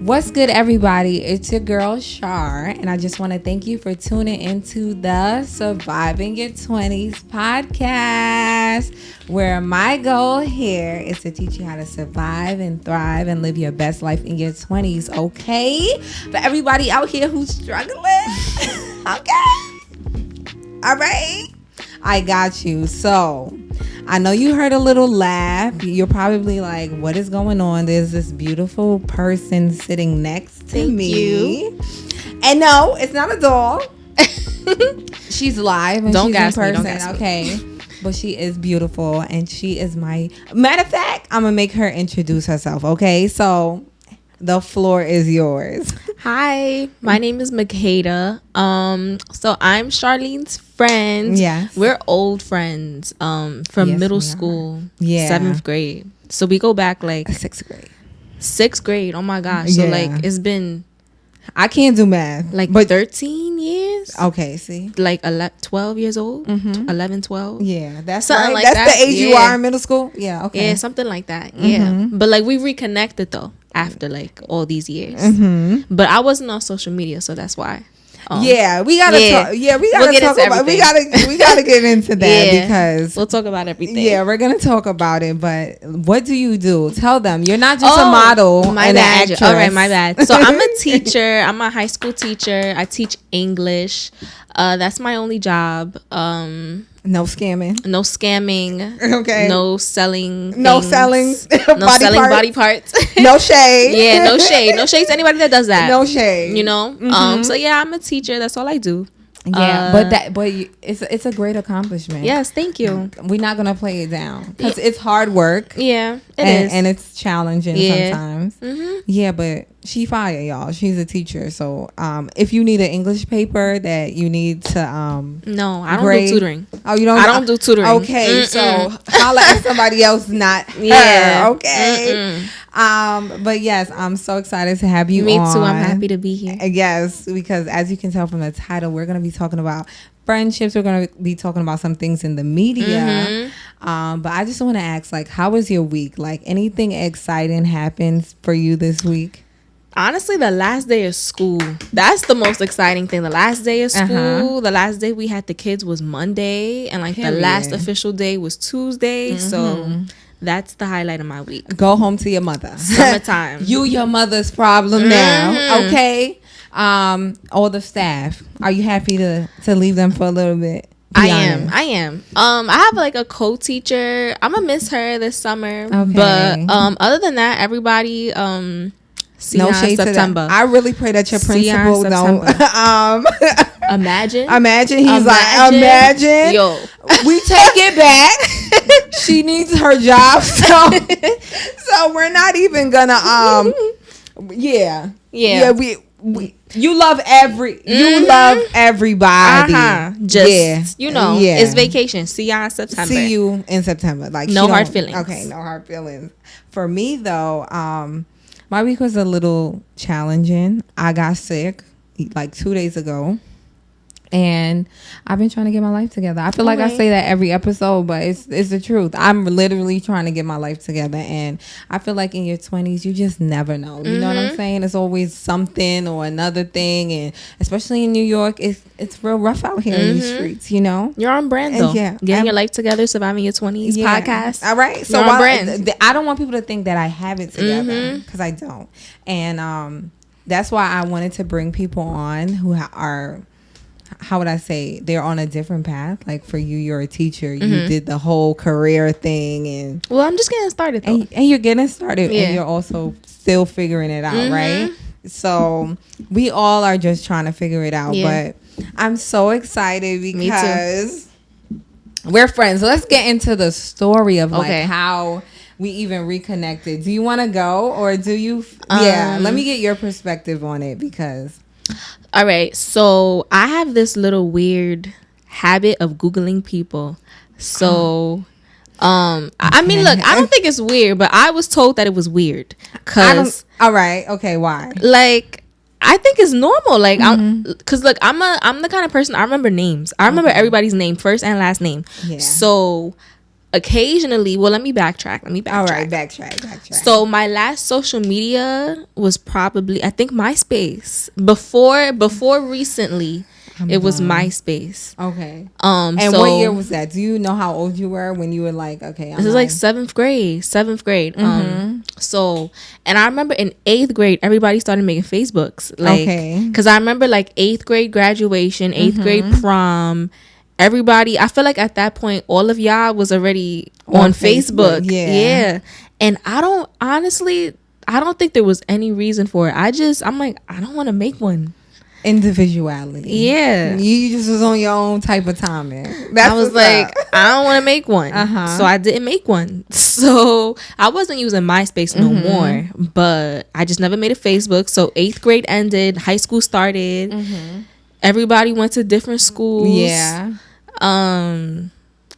What's good, everybody? It's your girl Shar, and I just want to thank you for tuning into the Surviving Your 20s podcast, where my goal here is to teach you how to survive and thrive and live your best life in your 20s, okay? For everybody out here who's struggling, okay? All right? I got you. So, I know you heard a little laugh. You're probably like, what is going on? There's this beautiful person sitting next to me. And no, it's not a doll. She's live and she's in person. Okay. But she is beautiful and she is my... Matter of fact, I'm going to make her introduce herself. Okay. So the floor is yours. Hi, my name is Makaida. So I'm Charlene's friend. Yes. We're old friends from middle school, 7th grade. So we go back like 6th grade. 6th grade. Oh my gosh. So like it's been... I can't do math. Like 13 years? Okay, see? Like 12 years old? 11, 12? Yeah, that's something right. Like that's the age you are in middle school? Yeah, okay. Yeah, something like that. Yeah. But like we reconnected though after like all these years. But I wasn't on social media, so that's why. Yeah, we gotta talk. Yeah, we gotta talk about. We gotta get into that because we'll talk about everything. Yeah, we're gonna talk about it. But what do you do? Tell them you're not just a model and an actress. All right, my bad. So I'm a teacher. I'm a high school teacher. I teach English. That's my only job. No scamming. No scamming. Okay. No selling. No selling. No selling body parts. No shade. Yeah, no shade. No shade to anybody that does that. No shade. You know. So yeah, I'm a teacher. That's all I do. Yeah, it's a great accomplishment. Yes, thank you. We're not gonna play it down because it's hard work. Yeah, it is, and it's challenging sometimes. Yeah, but she fire, y'all. She's a teacher, so if you need an English paper that you need to no, I don't do tutoring. Oh, you don't? I don't do tutoring. Okay, so holla at somebody else, not her. Okay. But yes, I'm so excited to have you on. Me too. I'm happy to be here. Yes, because as you can tell from the title, we're going to be talking about friendships. We're going to be talking about some things in the media. But I just want to ask, like, how was your week? Like, anything exciting happened for you this week? Honestly, the last day of school. That's the most exciting thing. The last day of school. The last day we had the kids was Monday. And, like, the last official day was Tuesday. So... that's the highlight of my week. Go home to your mother. Summertime. You your mother's problem now. Okay. All the staff. Are you happy to leave them for a little bit? I am. I have like a co-teacher. I'm gonna miss her this summer. Okay. But other than that, everybody see no shade September. I really pray that your principal don't Imagine he's like imagine yo we take it back. She needs her job, so we're not even gonna we you love everybody. Just it's vacation. See y'all in September. See you in September. Like no hard feelings. Okay, no hard feelings. For me though, my week was a little challenging. I got sick like 2 days ago. And I've been trying to get my life together. I feel like I say that every episode, but it's the truth. I'm literally trying to get my life together. And I feel like in your 20s, you just never know. You know what I'm saying? It's always something or another thing. And especially in New York, it's real rough out here in these streets, you know? You're on brand, though. Getting your life together, Surviving Your 20s podcast. All right. So on brand. I don't want people to think that I have it together because I don't. And that's why I wanted to bring people on who are... how would I say, they're on a different path. Like for you, you're a teacher. You did the whole career thing. And well, I'm just getting started though. And you're getting started and you're also still figuring it out, right? So we all are just trying to figure it out. But I'm so excited because we're friends. So let's get into the story of like how we even reconnected. Do you want to go or do you? Let me get your perspective on it because... All right, so I have this little weird habit of Googling people. So, I mean, look, I don't think it's weird, but I was told that it was weird. All right, okay, why? Like, I think it's normal. Like, cause look, I'm the kind of person I remember names. I remember everybody's name, first and last name. Yeah. So, occasionally, well, let me backtrack. All right, backtrack. So my last social media was probably, I think, MySpace. Before recently, it was MySpace. Okay. And so, what year was that? Do you know how old you were when you were like, okay, this is like seventh grade. So, and I remember in 8th grade, everybody started making Facebooks. Like, because I remember like 8th grade graduation, 8th grade prom. Everybody, I feel like at that point, all of y'all was already on Facebook. Yeah. And I don't think there was any reason for it. I'm like, I don't want to make one. Individuality. Yeah. You just was on your own type of timing. I was like, I don't want to make one. So I didn't make one. So I wasn't using MySpace no more, but I just never made a Facebook. So 8th grade ended, high school started. Everybody went to different schools. Yeah.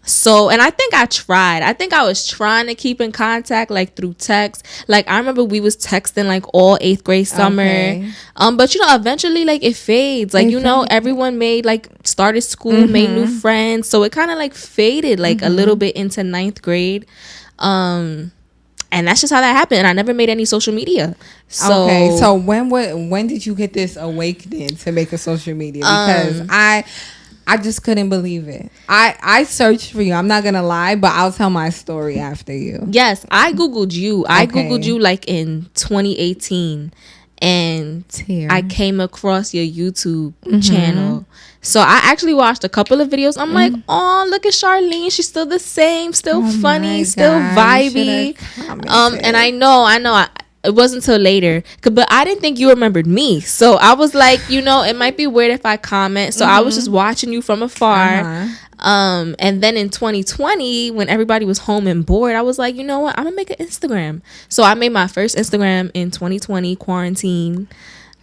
So, and I think I was trying to keep in contact, like through text. Like I remember we was texting like all 8th grade summer. Okay. But eventually like it fades. Like, everyone started school, made new friends. So it kind of like faded like a little bit into 9th grade. And that's just how that happened. And I never made any social media. So when did you get this awakening to make a social media? Because I just couldn't believe it. I searched for you. I'm not going to lie, but I'll tell my story after you. Yes, I Googled you. I Googled you like in 2018. And I came across your YouTube channel. So I actually watched a couple of videos. I'm like, oh, look at Charlene. She's still the same, still funny, still vibey. And I know. It wasn't until later, but I didn't think you remembered me. So I was like, it might be weird if I comment. So I was just watching you from afar. And then in 2020, when everybody was home and bored, I was like, you know what? I'm gonna make an Instagram. So I made my first Instagram in 2020, quarantine.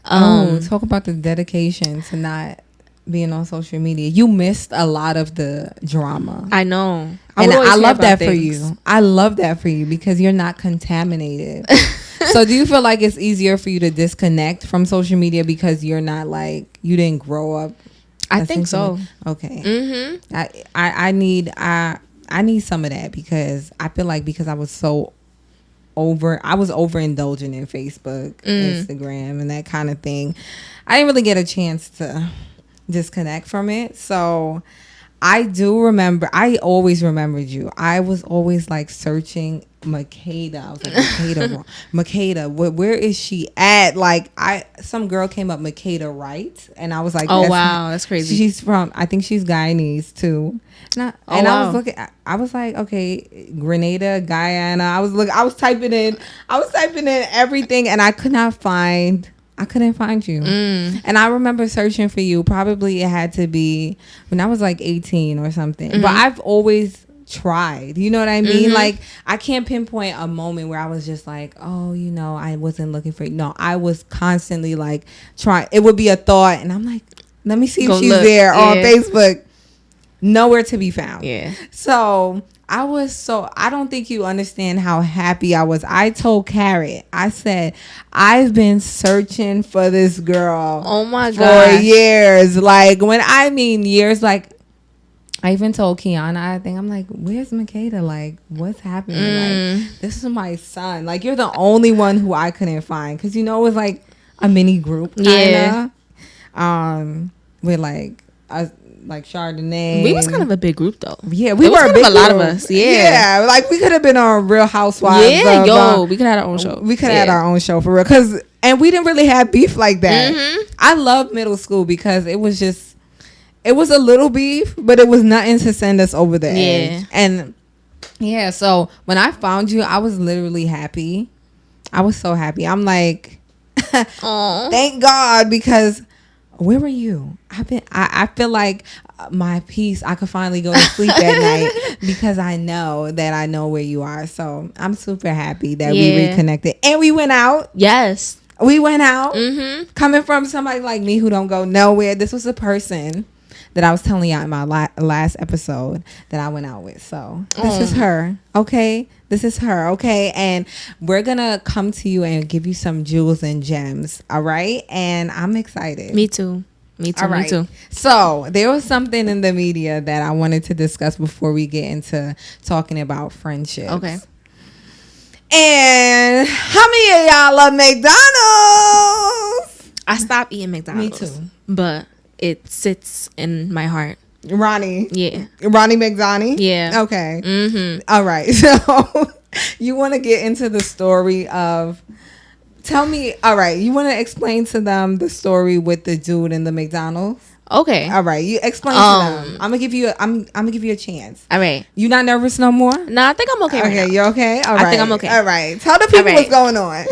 Talk about the dedication to not being on social media. You missed a lot of the drama. I know. And I love that for you. I love that for you because you're not contaminated. So do you feel like it's easier for you to disconnect from social media because you're not like, you didn't grow up? I think so. Okay. I need some of that because I feel like because I was overindulging in Facebook, Instagram, and that kind of thing. I didn't really get a chance to disconnect from it. So I always remembered you. I was always like searching Makaida. I was like, Makaida, where is she at? Like some girl came up, Makaida Wright, and I was like, oh wow, that's crazy. She's I think she's Guyanese too. I was looking. I was like, okay, Grenada, Guyana. I was typing in everything, and I couldn't find you. And I remember searching for you. Probably it had to be when I was like 18 or something. But I've always tried. You know what I mean? Like I can't pinpoint a moment where I was just like, oh, I wasn't looking for you. No, I was constantly like trying. It would be a thought, and I'm like, let me see if she's there on Facebook. Nowhere to be found. Yeah. So I don't think you understand how happy I was. I told Carrot, I said, I've been searching for this girl. Oh my God. For years. Like when I mean years, like I even told Kiana, I think, I'm like, where's Makaida? Like, what's happening? Like, this is my son. Like, you're the only one who I couldn't find. Because, it was like a mini group. Kinda. Yeah. With like Chardonnay. We was kind of a big group though. Yeah, we were a big group. A lot of us. Yeah. Like we could have been on Real Housewives. Yeah, we could have had our own show. We could have had our own show for real. And we didn't really have beef like that. I love middle school because it was a little beef, but it was nothing to send us over the edge. And yeah, so when I found you, I was literally happy. I was so happy. I'm like, thank God, because where were you? I feel like my peace. I could finally go to sleep at night because I know where you are. So I'm super happy that we reconnected and we went out. Yes, we went out. Coming from somebody like me who don't go nowhere. This was a person that I was telling y'all in my last episode that I went out with. So this is her. Okay. This is her. Okay. And we're going to come to you and give you some jewels and gems. All right. And I'm excited. Me too. Me too. All right. Me too. So there was something in the media that I wanted to discuss before we get into talking about friendships. Okay. And how many of y'all love McDonald's? I stopped eating McDonald's. Me too. But it sits in my heart. Ronnie. Yeah. Ronnie McDonnie? Yeah. Okay. Mm-hmm. All right. So you want to get into the story of... Tell me, all right, you want to explain to them the story with the dude in the McDonald's? Okay. All right, you explain to them. I'm gonna give you a chance. All right. You not nervous no more? No, I think I'm okay. Okay, right now. you're okay. All right. I think I'm okay. All right. Tell the people what's going on.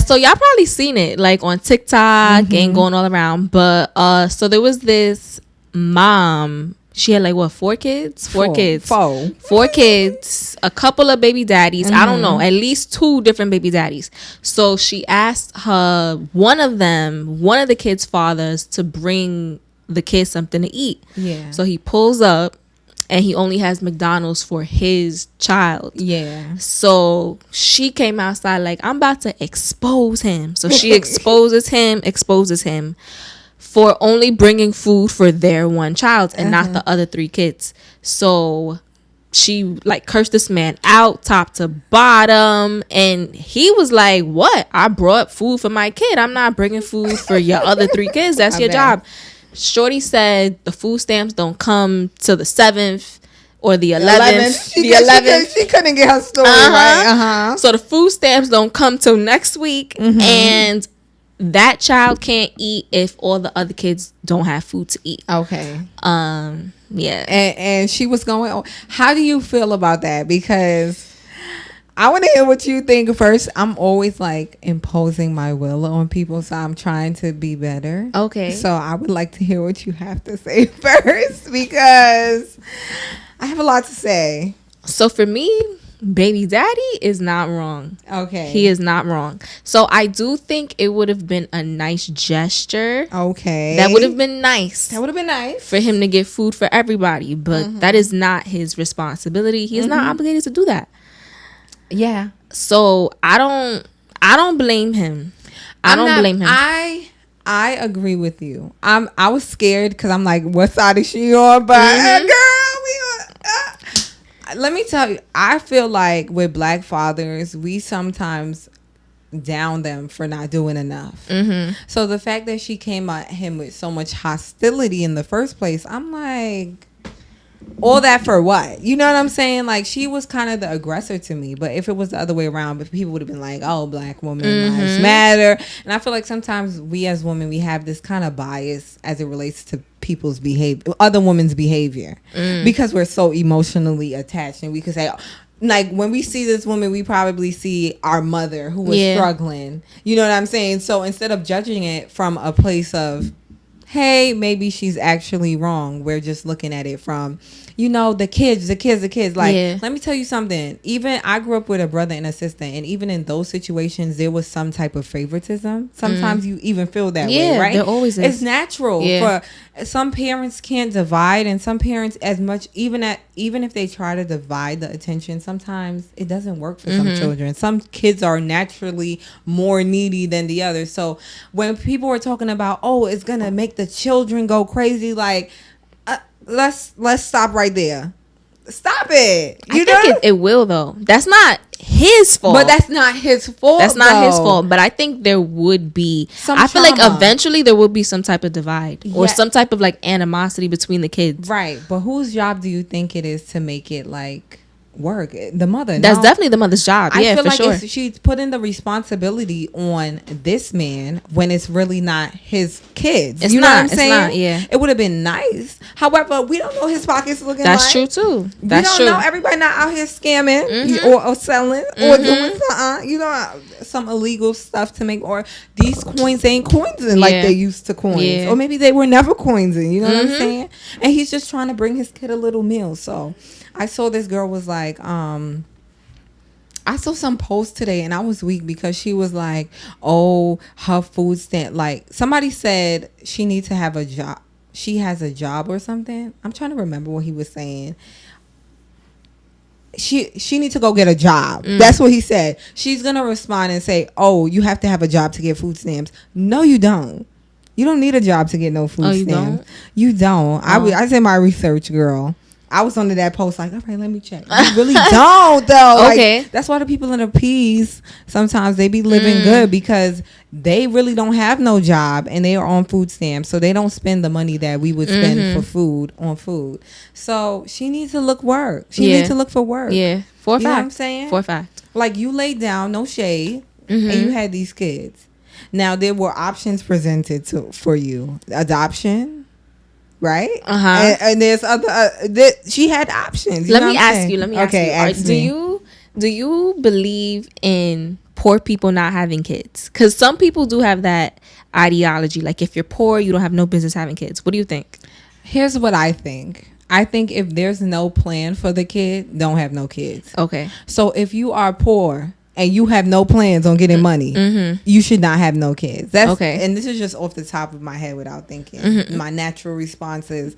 So y'all probably seen it like on TikTok and going all around. But so there was this mom. She had like what, 4 kids? Four kids. Four kids. A couple of baby daddies. I don't know. At least 2 different baby daddies. So she asked one of the kids' fathers, to bring the kids something to eat. Yeah. So he pulls up and he only has McDonald's for his child. Yeah. So she came outside like, I'm about to expose him. So she exposes him for only bringing food for their one child and not the other 3 kids. So she like cursed this man out top to bottom, and he was like, what? I brought food for my kid. I'm not bringing food for your other 3 kids. That's your job. Shorty said the food stamps don't come till the 7th or the 11th. She couldn't get her story right. So the food stamps don't come till next week, and that child can't eat if all the other kids don't have food to eat. Okay. Yeah. And she was going on. How do you feel about that? Because I want to hear what you think first. I'm always like imposing my will on people, so I'm trying to be better. Okay. So I would like to hear what you have to say first, because I have a lot to say. So for me, baby daddy is not wrong. Okay. He is not wrong. So I do think it would have been a nice gesture. Okay. That would have been nice. That would have been nice. For him to get food for everybody. But that is not his responsibility. He is not obligated to do that. Yeah. So I don't blame him. I don't blame him. I agree with you. I was scared because I'm like, what side is she on? But girl, let me tell you, I feel like with Black fathers, we sometimes down them for not doing enough. So the fact that she came at him with so much hostility in the first place, I'm like, all that for what? You know what I'm saying? Like, she was kind of the aggressor to me. But if it was the other way around, people would have been like, oh, Black woman lives matter. And I feel like sometimes we as women, we have this kind of bias as it relates to people's behavior, other women's behavior, because we're so emotionally attached. And we could say, like, when we see this woman, we probably see our mother who was struggling. You know what I'm saying? So instead of judging it from a place of, hey, maybe she's actually wrong, we're just looking at it from, you know, the kids. Like, let me tell you something. Even I grew up with a brother and a sister, and even in those situations, there was some type of favoritism. Sometimes you even feel that way, right? There always is. It's natural. For some parents can't divide, and some parents, as much even if they try to divide the attention, sometimes it doesn't work for some children. Some kids are naturally more needy than the others. So when people are talking about, oh, it's gonna make the children go crazy, like, let's stop right there. Stop it. I think it will, though. That's not his fault. But that's not his fault. That's not his fault. But I think there would be I feel like eventually there will be some type of divide or some type of like animosity between the kids. Right. But whose job do you think it is to make it like work? The mother. That's definitely the mother's job. I feel for like sure. She's putting the responsibility on this man when it's really not his kids. It's you know not, what I'm saying? It's not, yeah. It would have been nice. However, we don't know his pockets looking like. That's true too. That's we don't know. Everybody not out here scamming or selling or doing something. You know, some illegal stuff to make, or these coins ain't coins like they used to coins. Yeah. Or maybe they were never coins in. You know what I'm saying? And he's just trying to bring his kid a little meal. So I saw this girl was like, I saw some post today and I was weak because she was like, oh, her food stamp, like somebody said she needs to have a job. She has a job or something. I'm trying to remember what he was saying. She needs to go get a job. That's what he said. She's going to respond and say, oh, you have to have a job to get food stamps. No, you don't. You don't need a job to get no food you stamps. You don't. I said my research, girl. I was under that post like, all right, let me check. You really don't, though. Okay. Like, that's why the people in the P's, sometimes they be living good because they really don't have no job and they are on food stamps. So they don't spend the money that we would spend for food on food. So she needs to look work. She needs to look for work. Yeah. For a fact. You know what I'm saying? For a fact. Like, you laid down, no shade, and you had these kids. Now, there were options presented for you. Adoption. Right? And there's other she had options. Let me ask you. Do you believe in poor people not having kids? Because some people do have that ideology. Like, if you're poor, you don't have no business having kids. What do you think? Here's what I think. I think if there's no plan for the kid, don't have no kids. Okay. So if you are poor and you have no plans on getting money, you should not have no kids. That's okay. And this is just off the top of my head without thinking. My natural response is,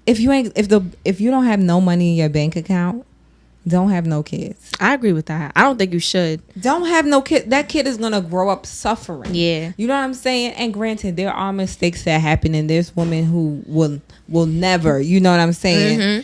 if you don't have no money in your bank account, don't have no kids. I agree with that. I don't think you should. Don't have no kid. That kid is gonna grow up suffering. Yeah. You know what I'm saying? And granted, there are mistakes that happen, and there's women who will never. You know what I'm saying?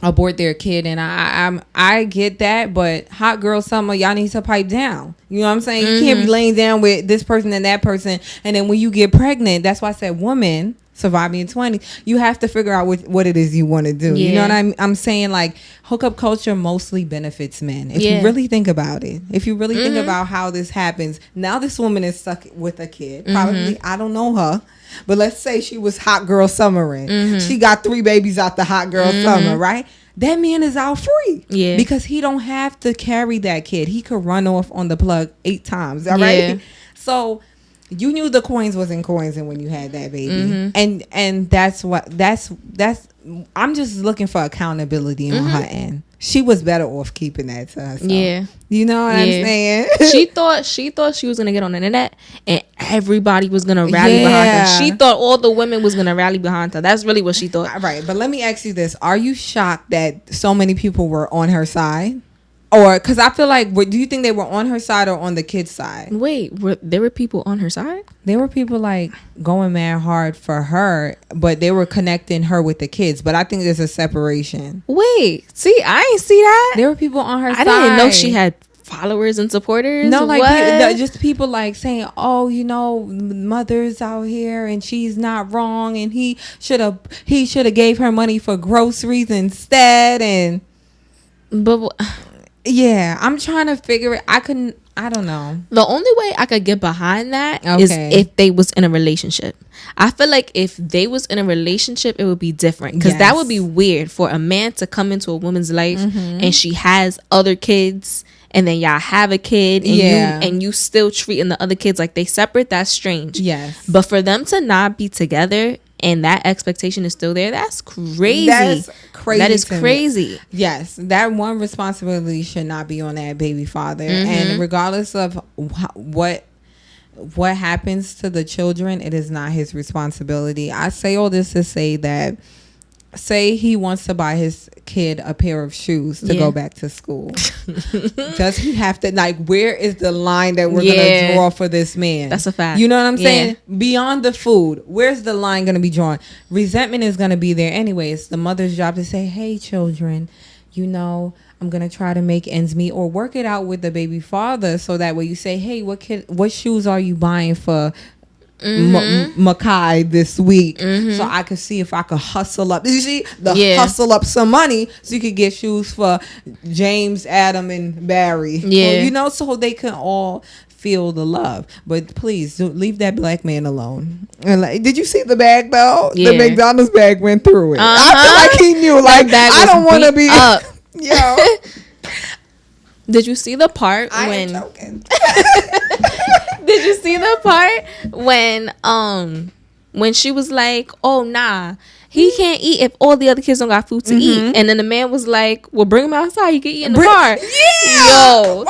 Abort their kid, and I get that, but hot girl summer, y'all need to pipe down. You know what I'm saying? You can't be laying down with this person and that person, and then when you get pregnant, that's why I said woman surviving in 20, you have to figure out what it is you want to do. You know what I'm saying? Like, hookup culture mostly benefits men. If you really think about it, if you really think about how this happens, now this woman is stuck with a kid. Probably, I don't know her. But let's say she was hot girl summering. She got 3 babies out the hot girl summer, right? That man is out free. Yeah. Because he don't have to carry that kid. He could run off on the plug 8 times. All right. So you knew the coins wasn't coins and when you had that baby. And that's I'm just looking for accountability on her end. She was better off keeping that to herself. Yeah. You know what I'm saying? She thought she was gonna get on the internet and everybody was gonna rally behind her. She thought all the women was gonna rally behind her. That's really what she thought. Right. But let me ask you this. Are you shocked that so many people were on her side? Or, because I feel like, do you think they were on her side or on the kid's side? Wait, there were people on her side? There were people like going mad hard for her, but they were connecting her with the kids. But I think there's a separation. Wait, see, I ain't see that. There were people on her side. I didn't know she had followers and supporters. No, like just people like saying, oh, you know, mother's out here and she's not wrong, and he should have gave her money for groceries instead. And yeah, I'm trying to figure it. I don't know. The only way I could get behind that is if they was in a relationship. I feel like if they was in a relationship, it would be different. Because that would be weird for a man to come into a woman's life and she has other kids and then y'all have a kid and you still treating the other kids like they separate. That's strange. Yes. But for them to not be together and that expectation is still there, that's crazy. That's crazy. That is crazy. Me. Yes. That one responsibility should not be on that baby father. And regardless of what happens to the children, it is not his responsibility. I say all this to say that, say he wants to buy his kid a pair of shoes to go back to school. Does he have to, like, where is the line that we're going to draw for this man? That's a fact. You know what I'm saying? Beyond the food, where's the line going to be drawn? Resentment is going to be there anyway. It's the mother's job to say, hey, children, you know, I'm going to try to make ends meet, or work it out with the baby father so that way you say, hey, what shoes are you buying for Makaida this week, so I could see if I could hustle up. You see, hustle up some money so you could get shoes for James, Adam, and Barry. Yeah, so, you know, so they can all feel the love. But please leave that black man alone. And like, did you see the bag though? Yeah. The McDonald's bag went through it. I feel like he knew. Like, I don't want to be up. Yo. Did you see the part when? Did you see the part when she was like, "Oh nah, he can't eat if all the other kids don't got food to eat," and then the man was like, "Well, bring him outside. He can eat in the car." Yeah. Yo.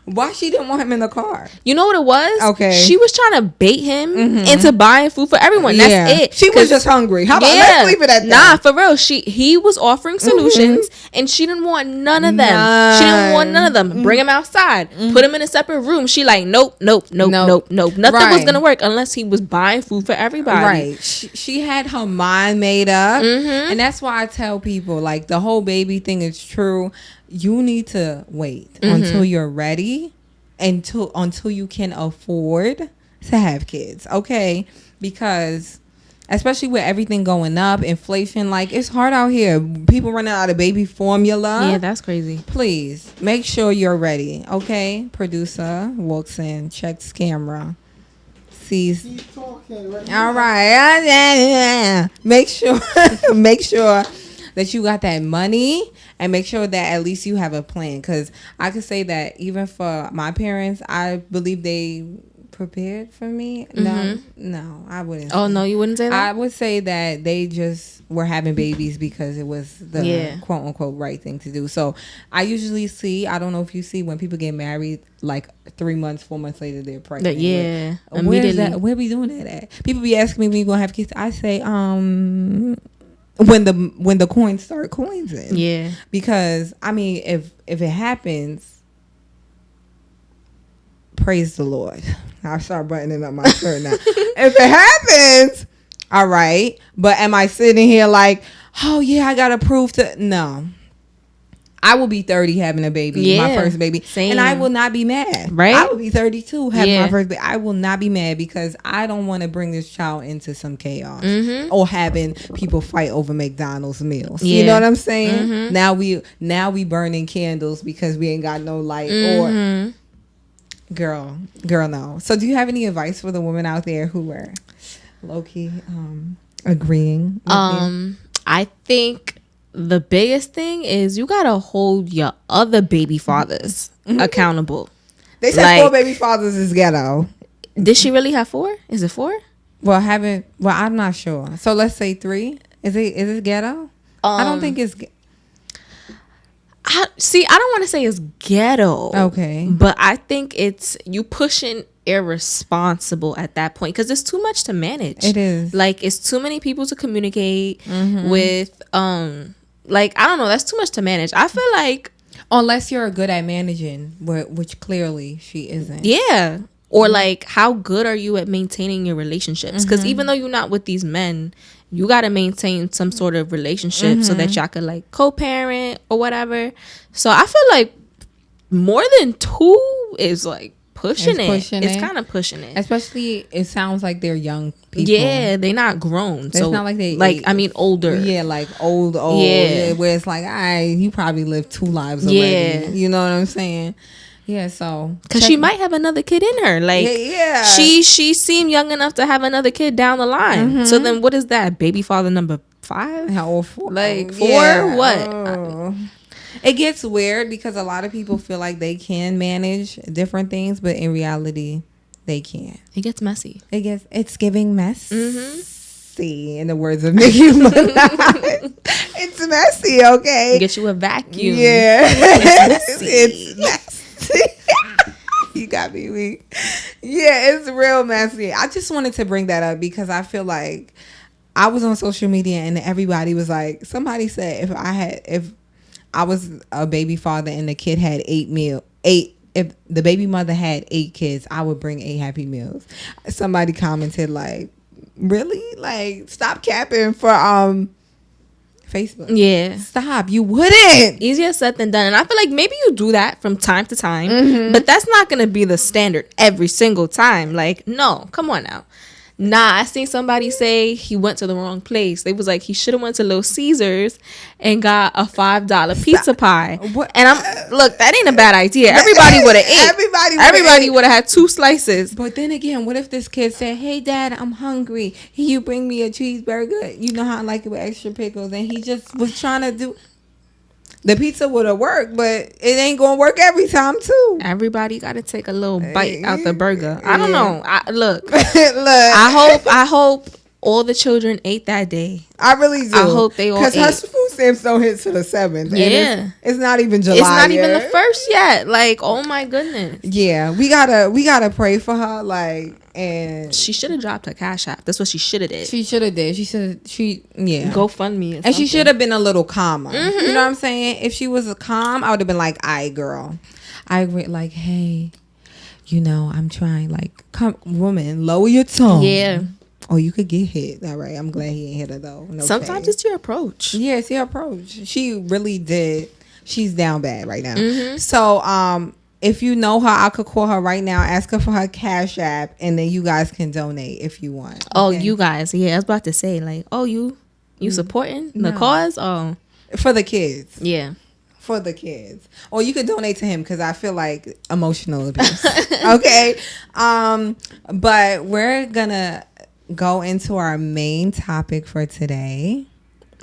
Why she didn't want him in the car? You know what it was? Okay. She was trying to bait him into buying food for everyone. That's it. She was just hungry. How about let's leave it at that? Nah, for real. He was offering solutions and she didn't want none of them. She didn't want none of them. Bring him outside. Put him in a separate room. She like, nope. Nothing was going to work unless he was buying food for everybody. Right. She had her mind made up. And that's why I tell people, like, the whole baby thing is true. You need to wait until you're ready, until you can afford to have kids, okay? Because especially with everything going up, inflation, like, it's hard out here. People running out of baby formula. Yeah, that's crazy. Please make sure you're ready, okay? Producer walks in, checks camera, sees. Keep talking. Right All right. Make sure that you got that money, and make sure that at least you have a plan. Because I could say that even for my parents, I believe they prepared for me. No, I wouldn't. Oh, no, you wouldn't say that? I would say that they just were having babies because it was the quote unquote right thing to do. So I usually see, I don't know if you see, when people get married, like 3 months, 4 months later, they're pregnant. Yeah. Where's that? Where we doing that at? People be asking me when you gonna have kids. I say, when the coins start coinsing. Yeah. Because I mean, if it happens, praise the Lord. I'll start buttoning up my shirt now. If it happens, all right. But am I sitting here like, oh yeah, I gotta prove to? No. I will be 30 having a baby, my first baby. Same. And I will not be mad. Right? I will be 32 having my first baby. I will not be mad because I don't want to bring this child into some chaos or having people fight over McDonald's meals. Yeah. You know what I'm saying? Now we burning candles because we ain't got no light or girl, no. So do you have any advice for the women out there who are low-key agreeing with you? I think the biggest thing is you gotta hold your other baby fathers accountable. They said 4 baby fathers is ghetto. Did she really have 4? Is it 4? Well, I'm not sure. So let's say 3. Is it ghetto? I don't think it's. I don't want to say it's ghetto. Okay. But I think it's you pushing irresponsible at that point because it's too much to manage. It is. Like, it's too many people to communicate with. Like, I don't know. That's too much to manage. I feel like. Unless you're good at managing, which clearly she isn't. Yeah. Or like, how good are you at maintaining your relationships? Because even though you're not with these men, you got to maintain some sort of relationship so that y'all could like co-parent or whatever. So I feel like more than 2 is like pushing it. It's kind of pushing it. Especially, it sounds like they're young people. Yeah, they're not grown. So it's not like they like, I mean, older. Yeah, like old. Yeah. Where it's like, you probably lived 2 lives already. Yeah. You know what I'm saying? Yeah, so because she might have another kid in her, like she seemed young enough to have another kid down the line. So then, what is that? Baby father number 5? How old? 4? Like 4? What? Oh. It gets weird because a lot of people feel like they can manage different things, but in reality, they can't. It gets messy. It's giving mess. In the words of Nicki Minaj. It's messy, okay? Get you a vacuum. Yeah. It's messy. You got me weak. Yeah, it's real messy. I just wanted to bring that up because I feel like I was on social media and everybody was like, somebody said if I was a baby father and the kid had 8, if the baby mother had 8 kids, I would bring 8 happy meals. Somebody commented like, really? Like, stop capping for Facebook. Yeah. Stop. You wouldn't. Easier said than done. And I feel like maybe you do that from time to time, but that's not going to be the standard every single time. Like, no, come on now. Nah, I seen somebody say he went to the wrong place. They was like, he should have went to Little Caesars and got a $5 pizza pie. What? And look, that ain't a bad idea. Everybody would have ate. Everybody would have had 2 slices. But then again, what if this kid said, hey, Dad, I'm hungry. Can you bring me a cheeseburger? You know how I like it with extra pickles. And he just was trying to do... The pizza would have worked, but it ain't gonna work every time too. Everybody got to take a little bite out the burger. I don't know. Look, I hope all the children ate that day. I really do. I hope they all ate. Because her food stamps don't hit to the 7th. Yeah, it's not even July. It's not even the 1st yet. Like, oh my goodness. Yeah, we gotta pray for her. Like, and she should have dropped her Cash App. That's what she should have did. She should have did. Yeah. GoFundMe. And she should have been a little calmer. You know what I'm saying? If she was calm, I would have been like, "Aight, girl, I agree." Like, hey, I'm trying. Like, come, woman, lower your tone. Yeah. Oh, you could get hit. All right. I'm glad he ain't hit her though. No Sometimes it's your approach. Yeah, it's your approach. She really did. She's down bad right now. So, if you know her, I could call her right now, ask her for her Cash App, and then you guys can donate if you want. Okay? Oh, you guys. Yeah, I was about to say, like, oh, you supporting the cause? Oh, for the kids. Yeah. For the kids. Or you could donate to him because I feel like emotional abuse. Okay. But we're gonna go into our main topic for today.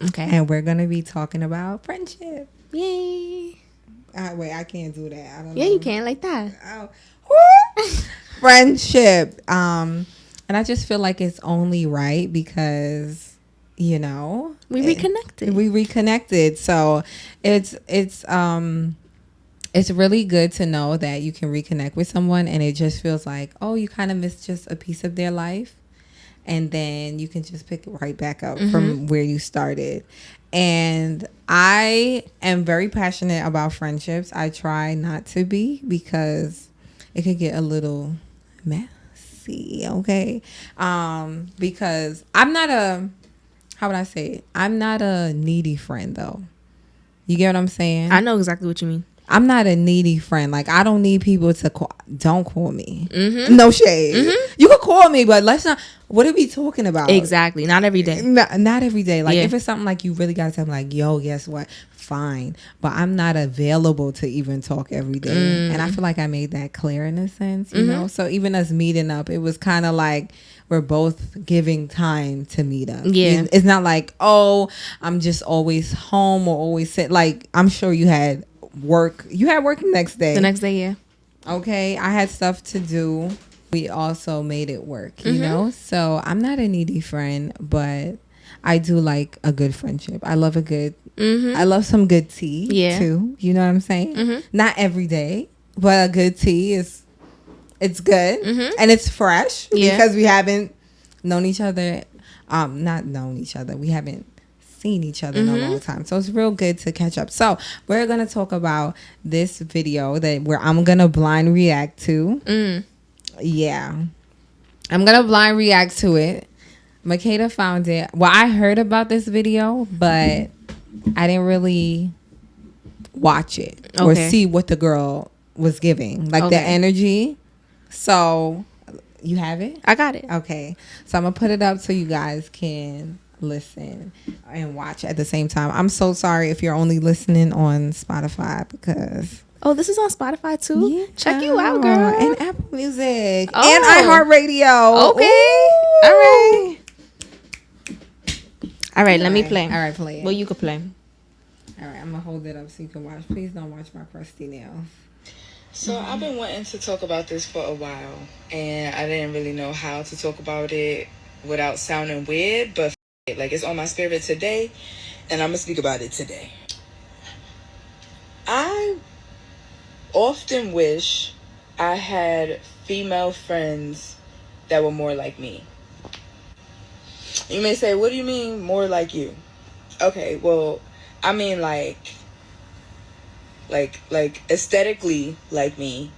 Okay. And we're gonna be talking about friendship. Yay. Wait, I can't do that. I don't know. Yeah, you can like that. Oh. Friendship. And I just feel like it's only right because we reconnected. So it's really good to know that you can reconnect with someone and it just feels like, oh, you kind of missed just a piece of their life, and then you can just pick it right back up from where you started. And I am very passionate about friendships. I try not to be because it could get a little messy, okay? Because I'm not how would I say it? I'm not a needy friend, though. You get what I'm saying? I know exactly what you mean. I'm not a needy friend. Like, I don't need people to call. Don't call me. No shade. You can call me, but let's not. What are we talking about? Exactly. Not every day. Not every day. Like, if it's something like you really got to tell me, like, yo, guess what? Fine. But I'm not available to even talk every day. And I feel like I made that clear in a sense, you know? So even us meeting up, it was kind of like we're both giving time to meet up. Yeah. It's not like, oh, I'm just always home or always sit. Like, I'm sure you had work. You had work the next day. The next day, yeah. Okay. I had stuff to do. We also made it work, you know? So I'm not a needy friend, but I do like a good friendship. I love I love some good tea too. You know what I'm saying? Not every day, but a good tea it's good and it's fresh because we haven't known each other. Not known each other. We haven't seen each other in a long time. So it's real good to catch up. So we're going to talk about this video where I'm going to blind react to. Yeah. I'm going to blind react to it. Makaida found it. Well, I heard about this video, but I didn't really watch it or see what the girl was giving. Like the energy. So, you have it? I got it. Okay. So, I'm going to put it up so you guys can listen and watch at the same time. I'm so sorry if you're only listening on Spotify because... Oh, this is on Spotify too? Yeah. Check you out, girl. And Apple Music. Oh. And iHeartRadio. Okay. Ooh. All right. All right, let me play. All right, play it. Well, you can play. All right, I'm going to hold it up so you can watch. Please don't watch my crusty nails. So I've been wanting to talk about this for a while, and I didn't really know how to talk about it without sounding weird, but like it's on my spirit today, and I'm going to speak about it today. I often wish I had female friends that were more like me. You may say, what do you mean more like you? Okay, well, I mean like aesthetically like me,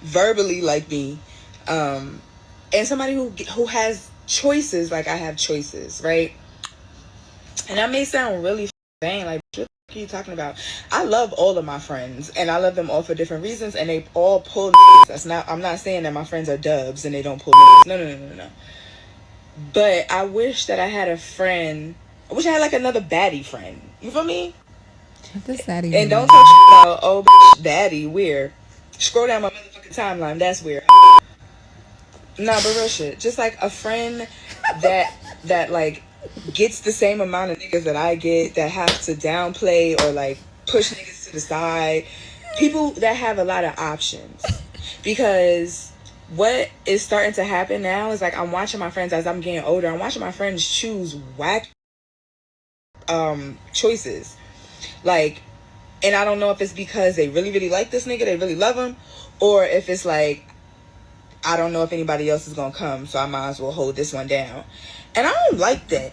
verbally like me, and somebody who has choices like I have choices, right? And that may sound really vain, like what are you talking about? I love all of my friends, and I love them all for different reasons, and they all pull niggas. I'm not saying that my friends are dubs and they don't pull niggas. No. But I wish that I had a friend. I wish I had like another baddie friend. You feel me? And don't talk about, oh, baddie, weird. Scroll down my motherfucking timeline. That's weird. Nah, but real shit. Just like a friend that like gets the same amount of niggas that I get, that have to downplay or like push niggas to the side. People that have a lot of options. Because what is starting to happen now is like I'm watching my friends as I'm getting older. I'm watching my friends choose whack choices. Like, and I don't know if it's because they really, really like this nigga, they really love him, or if it's like, I don't know if anybody else is gonna come, so I might as well hold this one down. And I don't like that.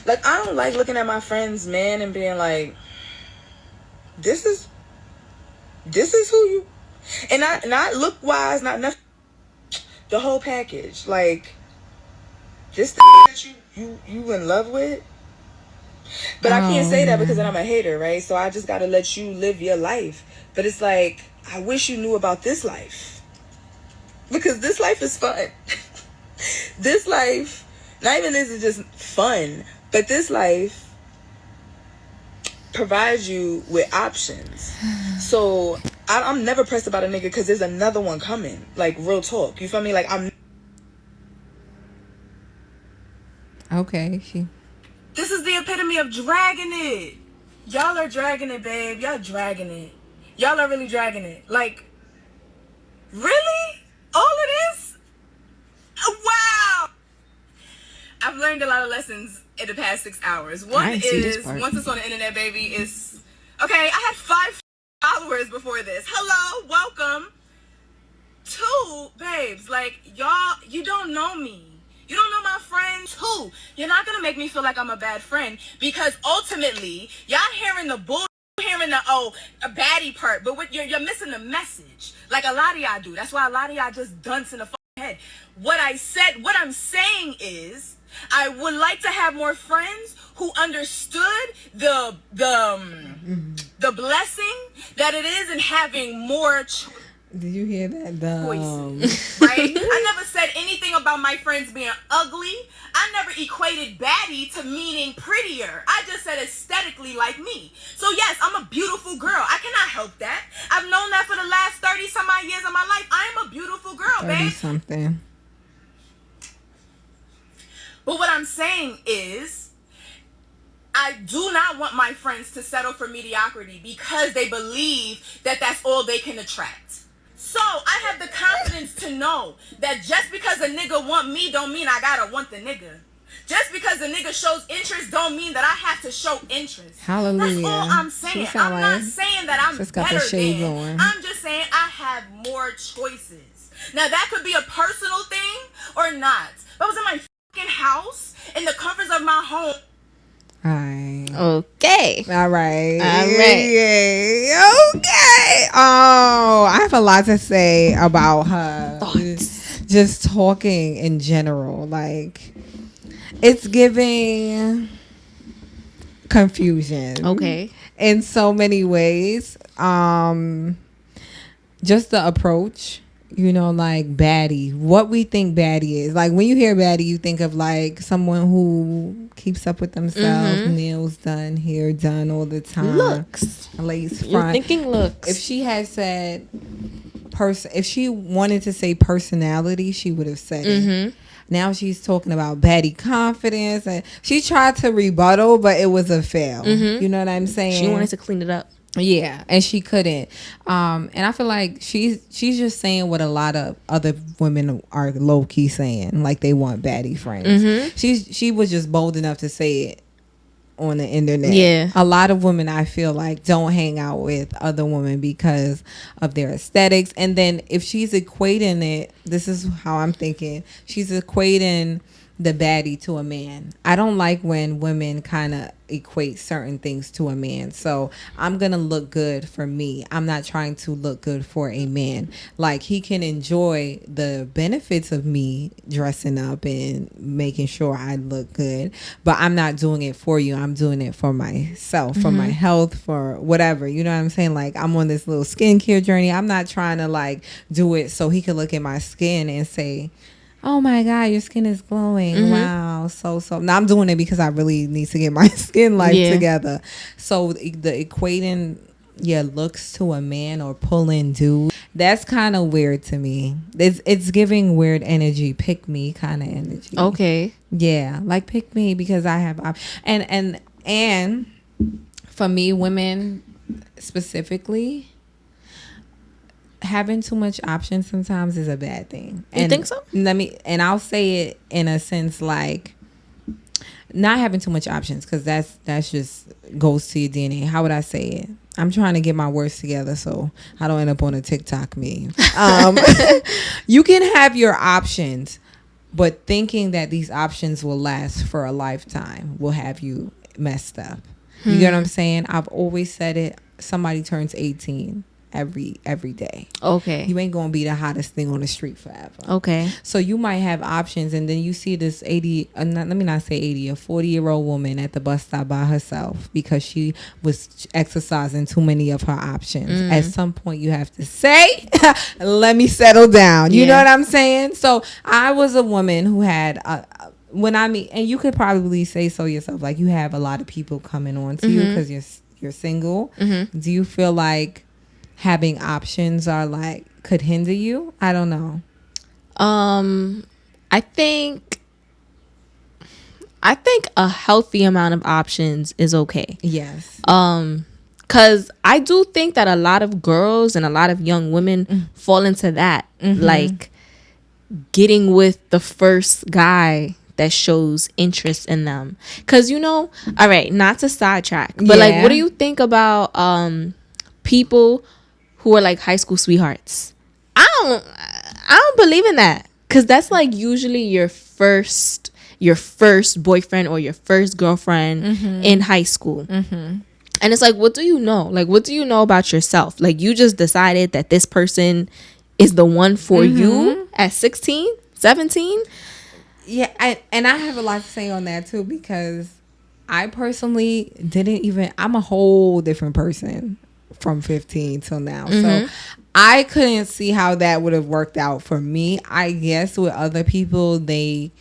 Like, I don't like looking at my friends, man, and being like, this is who you, and not look wise, not nothing, the whole package. Like, this that you in love with. But I can't say that because then I'm a hater, right? So I just gotta let you live your life. But it's like, I wish you knew about this life, because this life is fun. This life, not even this is just fun, but this life provides you with options. So I'm never pressed about a nigga because there's another one coming. Like, real talk. You feel me? Like, I'm. Okay. This is the epitome of dragging it. Y'all are dragging it, babe. Y'all dragging it. Y'all are really dragging it. Like, really? All of this? Wow. I've learned a lot of lessons in the past 6 hours. One is, once it's on the internet, baby, is... Okay, I had 5 followers before this. Hello, welcome. 2, babes, like, y'all, you don't know me. You don't know my friends. 2, you're not going to make me feel like I'm a bad friend, because ultimately, y'all hearing the bull, hearing the, a baddie part, but what you're missing the message. Like a lot of y'all do. That's why a lot of y'all just dunce in the head. What I'm saying is, I would like to have more friends who understood the blessing that it is in having more Did you hear that? Choices, right? I never said anything about my friends being ugly. I never equated baddie to meaning prettier. I just said aesthetically like me. So yes, I'm a beautiful girl. I cannot help that. I've known that for the last 30 some odd years of my life. I am a beautiful girl, babe. Something. But what I'm saying is, I do not want my friends to settle for mediocrity because they believe that that's all they can attract. So I have the confidence to know that just because a nigga want me don't mean I gotta want the nigga. Just because a nigga shows interest don't mean that I have to show interest. Hallelujah. That's all I'm saying. I'm not saying that I'm better than. I'm just saying I have more choices. Now that could be a personal thing or not. If I was in my fucking house, in the comforts of my home. Okay. All right. Yeah. Okay. Oh, I have a lot to say about her. Thoughts. Just talking in general. Like, it's giving confusion. Okay. In so many ways. Just the approach. You know, like baddie. What we think baddie is. Like, when you hear baddie, you think of like someone who keeps up with themselves, nails done, hair done all the time. Looks. Lace front. You're thinking looks. If she had said if she wanted to say personality, she would have said it. Now she's talking about baddie confidence, and she tried to rebuttal, but it was a fail. You know what I'm saying? She wanted to clean it up. Yeah, and she couldn't. And I feel like she's just saying what a lot of other women are low key saying, like they want baddie friends. She was just bold enough to say it on the internet. Yeah, a lot of women I feel like don't hang out with other women because of their aesthetics. And then if she's equating it, this is how I'm thinking. She's equating the baddie to a man. I don't like when women kind of equate certain things to a man. So I'm gonna look good for me. I'm not trying to look good for a man. Like, he can enjoy the benefits of me dressing up and making sure I look good, but I'm not doing it for you. I'm doing it for myself, for my health, for whatever. You know what I'm saying? Like, I'm on this little skincare journey. I'm not trying to like do it so he could look at my skin and say, oh my God, your skin is glowing. Wow. So now I'm doing it because I really need to get my skin life together. So the equating looks to a man or pulling dude, that's kind of weird to me. It's giving weird energy, pick me kind of energy. Okay. Yeah, like pick me because I have and for me, women specifically, having too much options sometimes is a bad thing. You think so? I'll say it in a sense like, not having too much options, because that's just goes to your DNA. How would I say it? I'm trying to get my words together so I don't end up on a TikTok meme. You can have your options, but thinking that these options will last for a lifetime will have you messed up. You get what I'm saying? I've always said it. Somebody turns 18 every day. Okay. You ain't gonna be the hottest thing on the street forever. Okay. So you might have options, and then you see this 80, let me not say 80, a 40-year-old woman at the bus stop by herself because she was exercising too many of her options. At some point you have to say, let me settle down. You know what I'm saying? So I was a woman who had when I mean, and you could probably say so yourself, like you have a lot of people coming on to you because you're single. Do you feel like having options are like could hinder you? I don't know. I think a healthy amount of options is okay. Yes. Cause I do think that a lot of girls and a lot of young women fall into that, like getting with the first guy that shows interest in them. Cause all right, not to sidetrack, but like, what do you think about people who are like high school sweethearts? I don't believe in that, because that's like usually your first boyfriend or your first girlfriend in high school. And it's like, what do you know? Like, what do you know about yourself? Like, you just decided that this person is the one for you at 16, 17. Yeah, I have a lot to say on that too, because I personally I'm a whole different person from 15 till now. So I couldn't see how that would have worked out for me. I guess with other people, maybe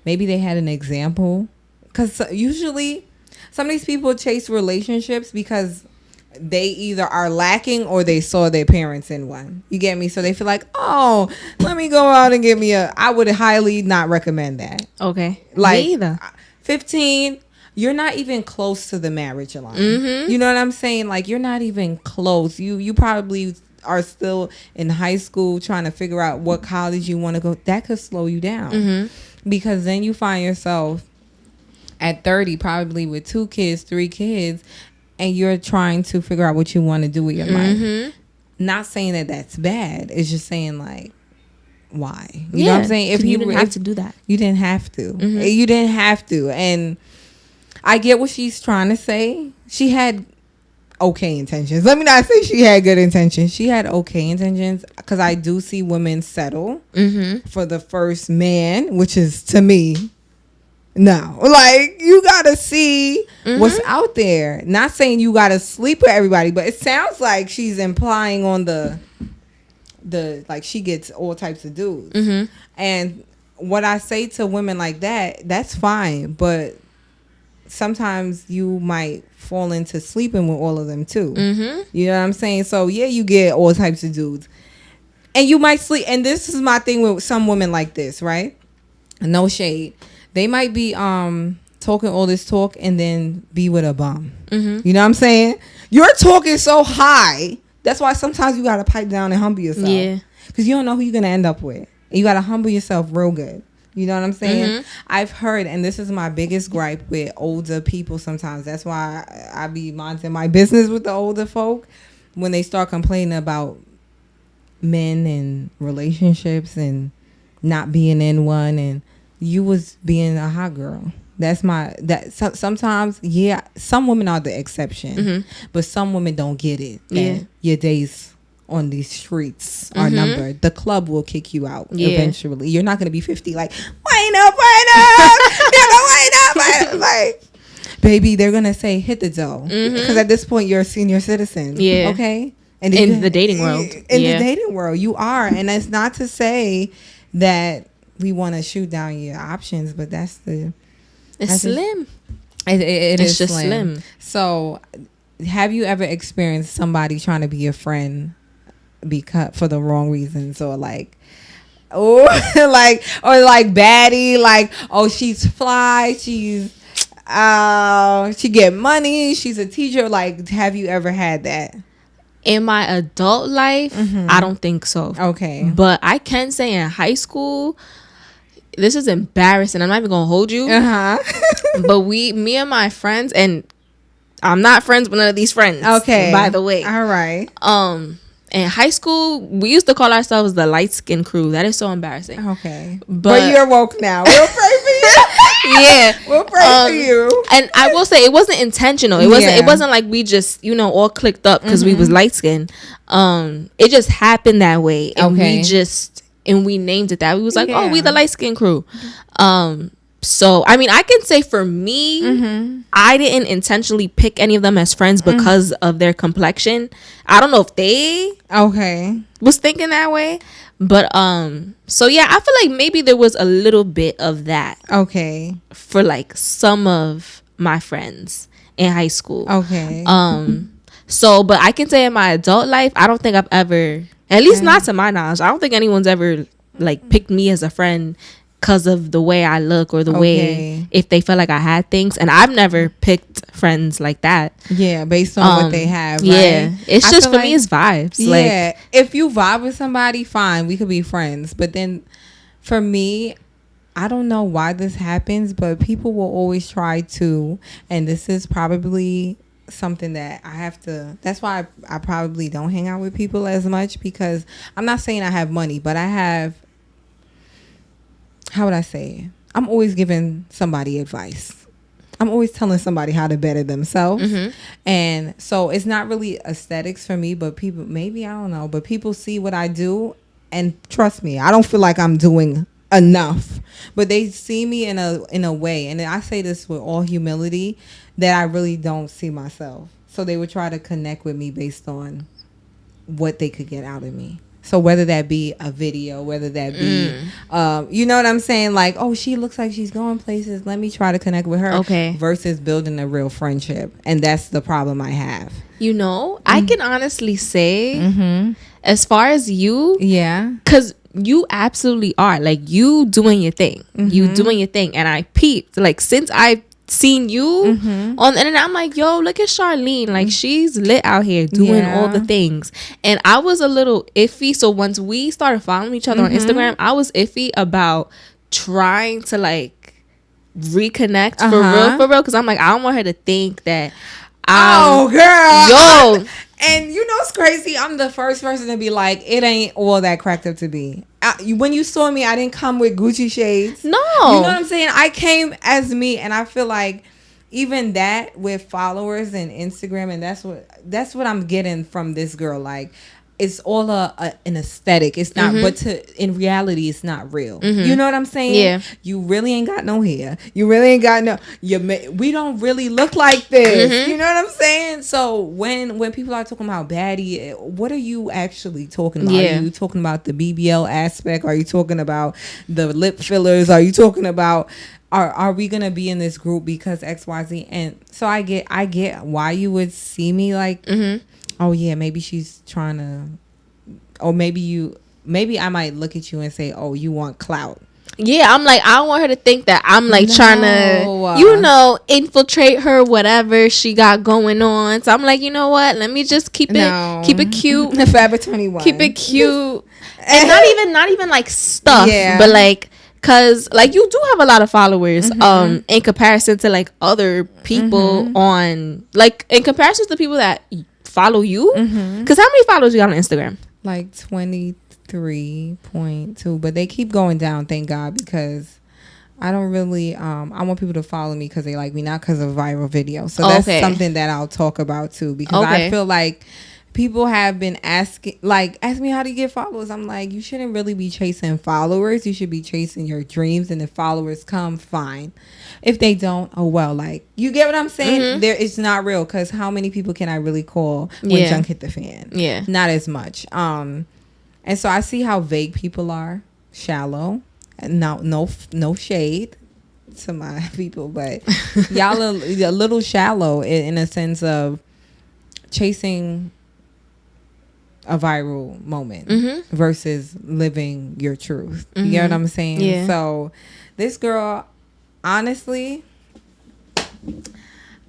they had an example, because usually some of these people chase relationships because they either are lacking or they saw their parents in one. You get me? So they feel like, oh, let me go out and get me I would highly not recommend that. Okay. Like, me either. 15, you're not even close to the marriage line. You know what I'm saying? Like, you're not even close. You probably are still in high school trying to figure out what college you want to go. That could slow you down. Because then you find yourself at 30 probably with 2 kids, 3 kids, and you're trying to figure out what you want to do with your life. Not saying that that's bad. It's just saying, like, why? You know what I'm saying? If you didn't have to do that. You didn't have to. You didn't have to. And I get what she's trying to say. She had okay intentions. Let me not say she had good intentions. She had okay intentions, because I do see women settle for the first man, which is, to me, no. Like, you gotta see what's out there. Not saying you gotta sleep with everybody, but it sounds like she's implying on the like she gets all types of dudes. And what I say to women like that, that's fine, but sometimes you might fall into sleeping with all of them too. You know what I'm saying? So yeah, you get all types of dudes, and you might sleep. And this is my thing with some women like this, right? No shade. They might be talking all this talk and then be with a bum. You know what I'm saying? You're talking so high. That's why sometimes you gotta pipe down and humble yourself. Yeah. Because you don't know who you're gonna end up with. You gotta humble yourself real good. You know what I'm saying? I've heard, and this is my biggest gripe with older people sometimes. That's why I be minding my business with the older folk. When they start complaining about men and relationships and not being in one, and you was being a hot girl. Sometimes, yeah, some women are the exception, but some women don't get it. Yeah. Your days on these streets are numbered. The club will kick you out eventually. You're not going to be 50 like, wind up. Like, baby, they're going to say, hit the dough. Because at this point, you're a senior citizen. Yeah. Okay? And in the dating world. In the dating world, you are. And that's not to say that we want to shoot down your options, but it's slim. It's just slim. So, have you ever experienced somebody trying to be a friend for the wrong reasons, or like, or like Baddie, like, oh, she's fly, she get money, she's a teacher. Like, have you ever had that? In my adult life, I don't think so. Okay. But I can say in high school, this is embarrassing. I'm not even gonna hold you. But me and my friends, and I'm not friends with none of these friends. Okay. By the way. All right. In high school, we used to call ourselves the light skin crew. That is so embarrassing. Okay. But you're woke now. We'll pray for you. Yeah. We'll pray for you. And I will say it wasn't intentional. It wasn't like we just, all clicked up because we was light skinned. It just happened that way. And we named it that. We was like, oh, we the light skin crew. So, I mean, I can say for me, I didn't intentionally pick any of them as friends because of their complexion. I don't know if they was thinking that way. But, so yeah, I feel like maybe there was a little bit of that. Okay. For like some of my friends in high school. Okay. So, but I can say in my adult life, I don't think I've ever, at least not to my knowledge, I don't think anyone's ever like picked me as a friend because of the way I look or the way if they felt like I had things. And I've never picked friends like that. Yeah, based on what they have. Yeah, right? it's just for me, it's vibes. Yeah, if you vibe with somebody, fine, we could be friends. But then for me, I don't know why this happens, but people will always try to, and this is probably something that I have to, that's why I probably don't hang out with people as much, because I'm not saying I have money, but I have, how would I say it? I'm always giving somebody advice. I'm always telling somebody how to better themselves. And so it's not really aesthetics for me, but people, maybe, I don't know, but people see what I do, and trust me, I don't feel like I'm doing enough, but they see me in a way, and I say this with all humility, that I really don't see myself. So they would try to connect with me based on what they could get out of me. So whether that be a video, whether that be, you know what I'm saying? Like, oh, she looks like she's going places. Let me try to connect with her. Okay. Versus building a real friendship. And that's the problem I have. I can honestly say, as far as you, because you absolutely are. Like, you doing your thing. You doing your thing. And I peeped. Like, since I've seen you on the internet, I'm like, yo, look at Charlene, like she's lit out here doing all the things. And I was a little iffy, so once we started following each other on Instagram, I was iffy about trying to like reconnect for real, because I'm like, I don't want her to think that girl, and you know it's crazy, I'm the first person to be like, it ain't all that cracked up to be. When you saw me, I didn't come with Gucci shades. No. You know what I'm saying? I came as me, and I feel like even that with followers and Instagram, and that's what I'm getting from this girl. Like, it's all an aesthetic. It's not, but in reality, it's not real. You know what I'm saying? Yeah. You really ain't got no hair. You really ain't got no. We don't really look like this. You know what I'm saying? So when people are talking about Baddie, what are you actually talking about? Are you talking about the BBL aspect? Are you talking about the lip fillers? Are you talking about? Are we gonna be in this group because XYZ? And so I get why you would see me like. Oh yeah, maybe she's trying to, or maybe I might look at you and say, oh, you want clout. Yeah, I'm like, I don't want her to think that I'm like trying to, infiltrate her, whatever she got going on. So I'm like, you know what? Let me just keep it cute. Forever 21. Keep it cute, and not even like stuff, but like. Cause like you do have a lot of followers in comparison to like other people on, like in comparison to people that follow you. Cause how many followers you got on Instagram? Like 23.2, but they keep going down, thank God, because I don't really I want people to follow me because they like me, not because of viral videos. So that's something that I'll talk about too, because I feel like people have been asking me how to get followers. I'm like, you shouldn't really be chasing followers. You should be chasing your dreams. And if followers come, fine. If they don't, oh well. Like, you get what I'm saying? It's not real, because how many people can I really call when junk hit the fan? Yeah, not as much. And so I see how vague people are, shallow, and no shade to my people, but y'all are a little shallow in a sense of chasing a viral moment versus living your truth. You get what I'm saying? Yeah. So this girl, honestly,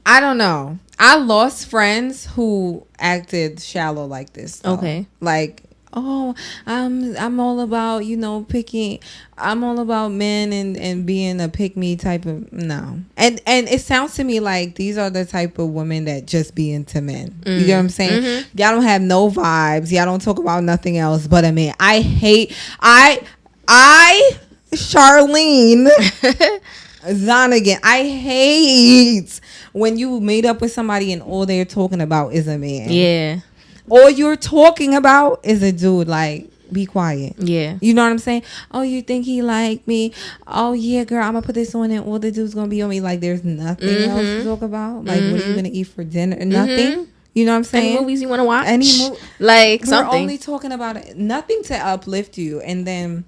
I don't know. I lost friends who acted shallow like this, though. Okay. Like, oh, I'm all about, picking. I'm all about men and being a pick me type of, no. And it sounds to me like these are the type of women that just be into men. You get what I'm saying? Mm-hmm. Y'all don't have no vibes. Y'all don't talk about nothing else but a man. Charlene Zonigan, I hate when you meet up with somebody and all they're talking about is a man. Yeah. All you're talking about is a dude. Like, be quiet. Yeah. You know what I'm saying? Oh, you think he like me? Oh, yeah, girl, I'm going to put this on and all the dude's going to be on me. Like, there's nothing else to talk about. Like, what are you going to eat for dinner? Nothing. You know what I'm saying? Any movies you want to watch? Like, something. We're only talking about it. Nothing to uplift you. And then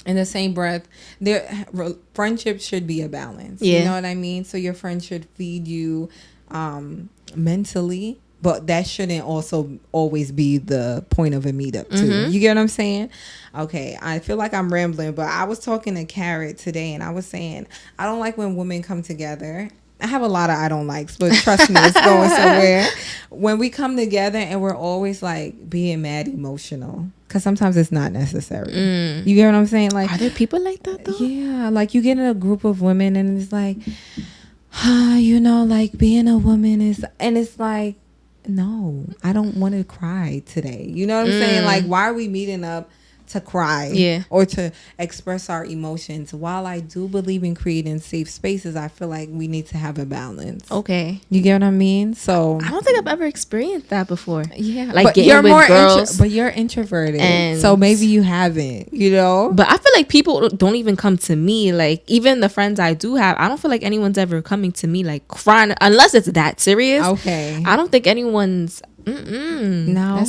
in the same breath, friendship should be a balance. Yeah. You know what I mean? So your friend should feed you mentally, but that shouldn't also always be the point of a meetup too. Mm-hmm. You get what I'm saying? Okay, I feel like I'm rambling, but I was talking to Carrot today and I was saying I don't like when women come together. I have a lot of I don't likes, but trust me, it's going somewhere. When we come together and we're always like being mad emotional, because sometimes it's not necessary. You get what I'm saying? Like, are there people like that though? Yeah, like you get in a group of women and it's like, like being a woman is, and it's like, no, I don't want to cry today. You know what I'm saying? Like, why are we meeting up to cry or to express our emotions? While I do believe in creating safe spaces, I feel like we need to have a balance. Okay. You get what I mean? So I don't think I've ever experienced that before. Yeah. Like, getting with girls. But you're introverted. And so maybe you haven't, But I feel like people don't even come to me. Like, even the friends I do have, I don't feel like anyone's ever coming to me like crying, unless it's that serious. Okay. I don't think anyone's no.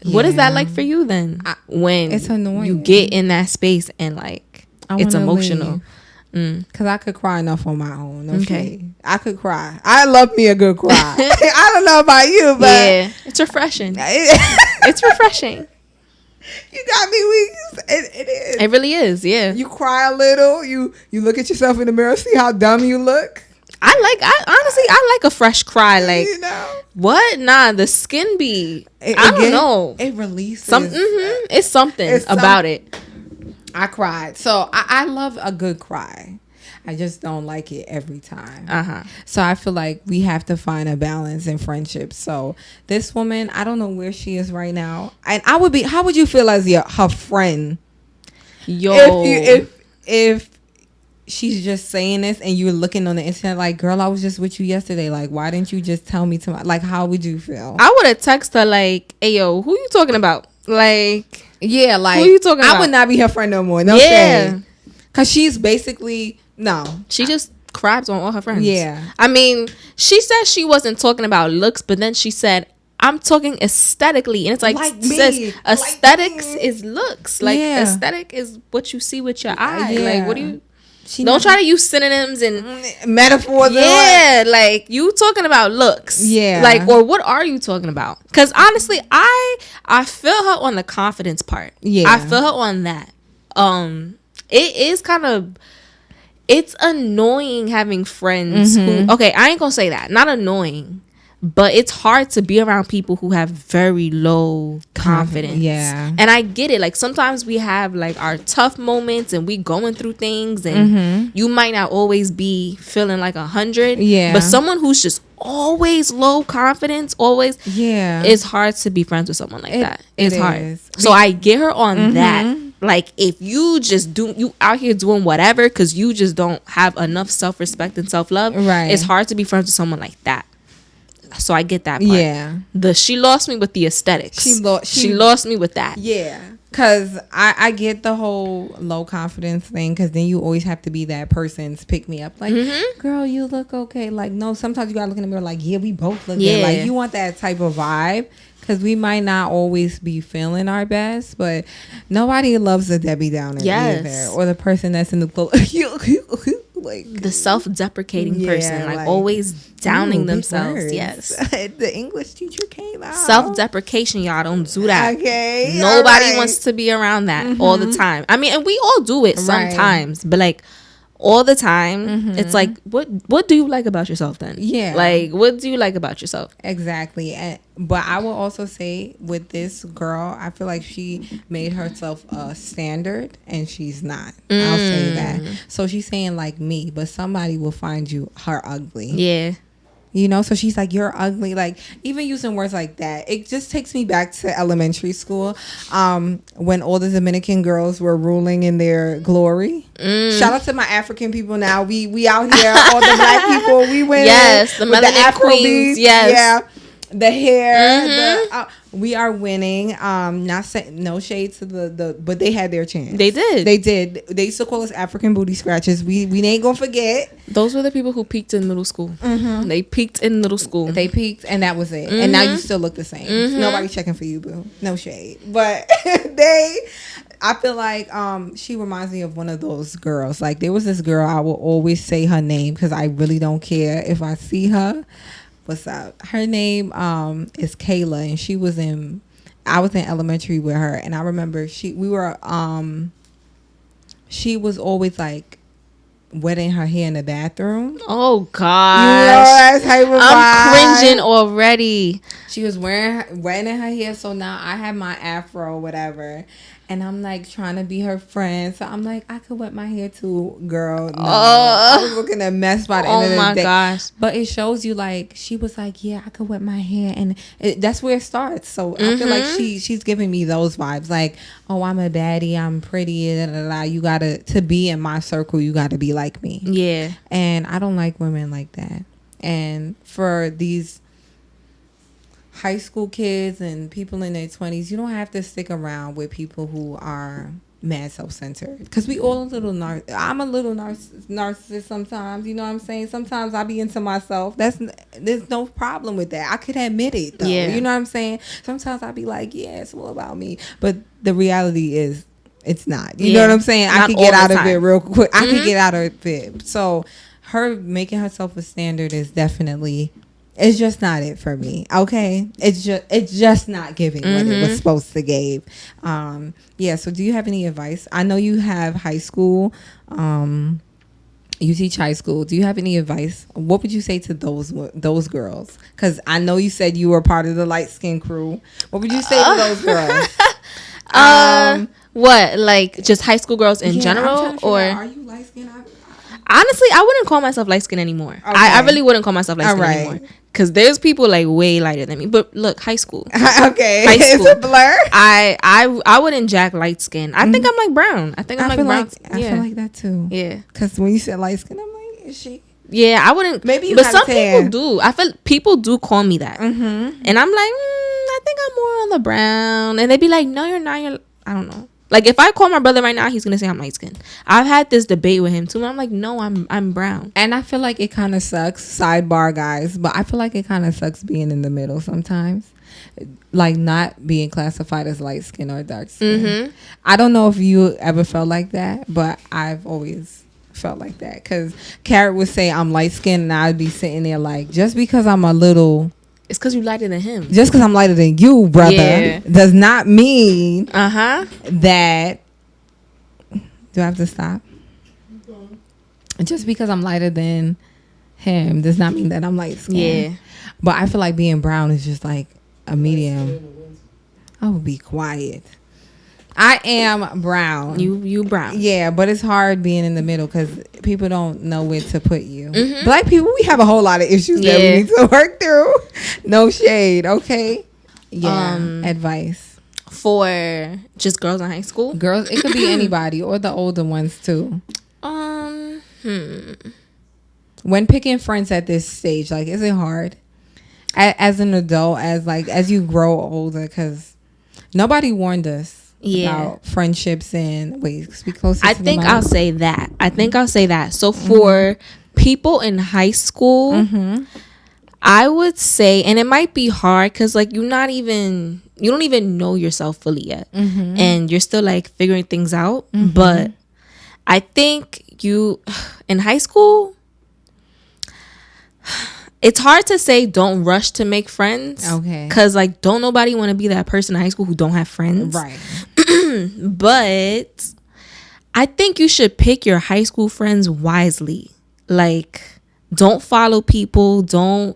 What is that like for you then? When it's annoying, you get in that space and like it's emotional. Because I could cry enough on my own. Okay, I could cry. I love me a good cry. I don't know about you, but yeah, it's refreshing. It's refreshing. You got me weak. It is. It really is. Yeah. You cry a little. You look at yourself in the mirror, see how dumb you look. I like a fresh cry. Like, what? Nah, the skin be. I don't know. It releases. It's something about it. I cried. So I love a good cry. I just don't like it every time. So I feel like we have to find a balance in friendships. So this woman, I don't know where she is right now. And how would you feel as her friend? Yo. If she's just saying this and you're looking on the internet like, girl, I was just with you yesterday. Like, why didn't you just tell me like, how would you feel? I would have texted her like, hey, yo, who you talking about? Like, yeah, like, who you talking about? I would not be her friend no more. No shame. Because she's basically, she just crabs on all her friends. Yeah. I mean, she said she wasn't talking about looks, but then she said, I'm talking aesthetically. And it's like says, aesthetics is looks. Like, aesthetic is what you see with your eye. Yeah. Like, what do you... Don't try to use synonyms and metaphors. Yeah, like you talking about looks. Yeah. Like, or what are you talking about? Because honestly, I feel her on the confidence part. Yeah. I feel her on that. It is kind of... It's annoying having friends who... Okay, I ain't gonna say that. Not annoying. But it's hard to be around people who have very low confidence. Yeah. And I get it. Like, sometimes we have, like, our tough moments and we going through things. And you might not always be feeling like 100. Yeah. But someone who's just always low confidence, always... Yeah. It's hard to be friends with someone like that. It's hard. So I get her on that. Like, if you just you out here doing whatever because you just don't have enough self-respect and self-love. Right. It's hard to be friends with someone like that. So I get that part. Yeah. She lost me with the aesthetics. She lost me with that. Yeah. Because I get the whole low confidence thing, because then you always have to be that person's pick me up. Like, girl, you look okay. Like, no, sometimes you got to look in the mirror like, yeah, we both look good. Like, you want that type of vibe. Because we might not always be feeling our best, but nobody loves a Debbie Downer either. Or the person that's in the like the self-deprecating person, like always downing themselves. Yes. The English teacher came out. Self-deprecation, y'all, don't do that. Okay. Nobody wants to be around that all the time. I mean, and we all do it sometimes, but like all the time. It's like, what do you like about yourself then? Yeah. Like, what do you like about yourself? Exactly. But I will also say with this girl, I feel like she made herself a standard and she's not. I'll say that. So she's saying like me, but somebody will find her ugly. Yeah. You know, so she's like, you're ugly. Like, even using words like that, it just takes me back to elementary school, when all the Dominican girls were ruling in their glory. Shout out to my African people now. We out here, all the black people, we went yes, the with melanin the Afro queens. beats. Yes. Yeah. The hair, we are winning. Not saying no shade to but they had their chance. They did. They used to call us African booty scratches. We ain't gonna forget. Those were the people who peaked in middle school. They peaked in middle school. They peaked, and that was it. And now you still look the same. Nobody checking for you, boo. No shade, but I feel like she reminds me of one of those girls. Like, there was this girl, I will always say her name because I really don't care if I see her. What's up? Her name is Kayla, and I was in elementary with her, and I remember she was always like wetting her hair in the bathroom. Oh gosh, you know that type of I'm cringing already. She was wetting her hair, so now I have my afro or whatever, and I'm like trying to be her friend. So I'm like, I could wet my hair too, girl. No. I was looking a mess by the end of the day. Oh my gosh. But it shows you, like, she was like, yeah, I could wet my hair, and that's where it starts. So I feel like she's giving me those vibes, like, oh, I'm a baddie, I'm pretty, da, da, da. You gotta, to be in my circle, you gotta be like me. Yeah. And I don't like women like that. And for these high school kids and people in their 20s, you don't have to stick around with people who are mad self-centered, because we all I'm a little narcissist sometimes, you know what I'm saying? Sometimes I be into myself. There's no problem with that. I could admit it though. Yeah. You know what I'm saying? Sometimes I be like, yeah, it's all about me, but the reality is it's not. You know what I'm saying? I could get out of it real quick. I could get out of it. So her making herself a standard is definitely, it's just not it for me. Okay, it's just not giving what it was supposed to give. Yeah. So, do you have any advice? I know you have high school. You teach high school. Do you have any advice? What would you say to those girls? Because I know you said you were part of the light skin crew. What would you say to those girls? What, like just high school girls in general, or are you light skinned? Honestly, I wouldn't call myself light skinned anymore. Okay. I really wouldn't call myself light skinned anymore. Because there's people like way lighter than me. But look, high school. Okay. High school. It's a blur. I wouldn't jack light skin. I think I'm like brown. I think I'm like brown. I feel like that too. Yeah. Because when you said light skin, I'm like, is she? Yeah, I wouldn't. Maybe you, but some people do. I feel people do call me that. And I'm like, I think I'm more on the brown. And they be like, no, you're not. I don't know. Like, if I call my brother right now, he's gonna say I'm light skinned. I've had this debate with him too, and I'm like, no, I'm brown. And I feel like it kind of sucks. Sidebar, guys, but I feel like it kind of sucks being in the middle sometimes, like not being classified as light skin or dark skin. I don't know if you ever felt like that, but I've always felt like that, because Carrot would say I'm light skinned, and I'd be sitting there like, just because I'm a little. It's because you lighter than him. Just because I'm lighter than you, brother, does not mean that. Do I have to stop? Just because I'm lighter than him does not mean that I'm light skinned. Yeah. But I feel like being brown is just like a medium. Oh, be quiet. I am brown. You brown. Yeah, but it's hard being in the middle because people don't know where to put you. Black people, we have a whole lot of issues that we need to work through. No shade, okay? Yeah. Advice for just girls in high school. Girls, it could be anybody or the older ones too. When picking friends at this stage, like, is it hard as an adult, as you grow older? Because nobody warned us. About friendships and speak closer. I think I'll say that. So for people in high school, I would say, and it might be hard because like you don't even know yourself fully yet, and you're still like figuring things out. But I think you in high school, it's hard to say don't rush to make friends. Okay. Because like don't nobody want to be that person in high school who don't have friends. Right. But I think you should pick your high school friends wisely. Like, don't follow people. Don't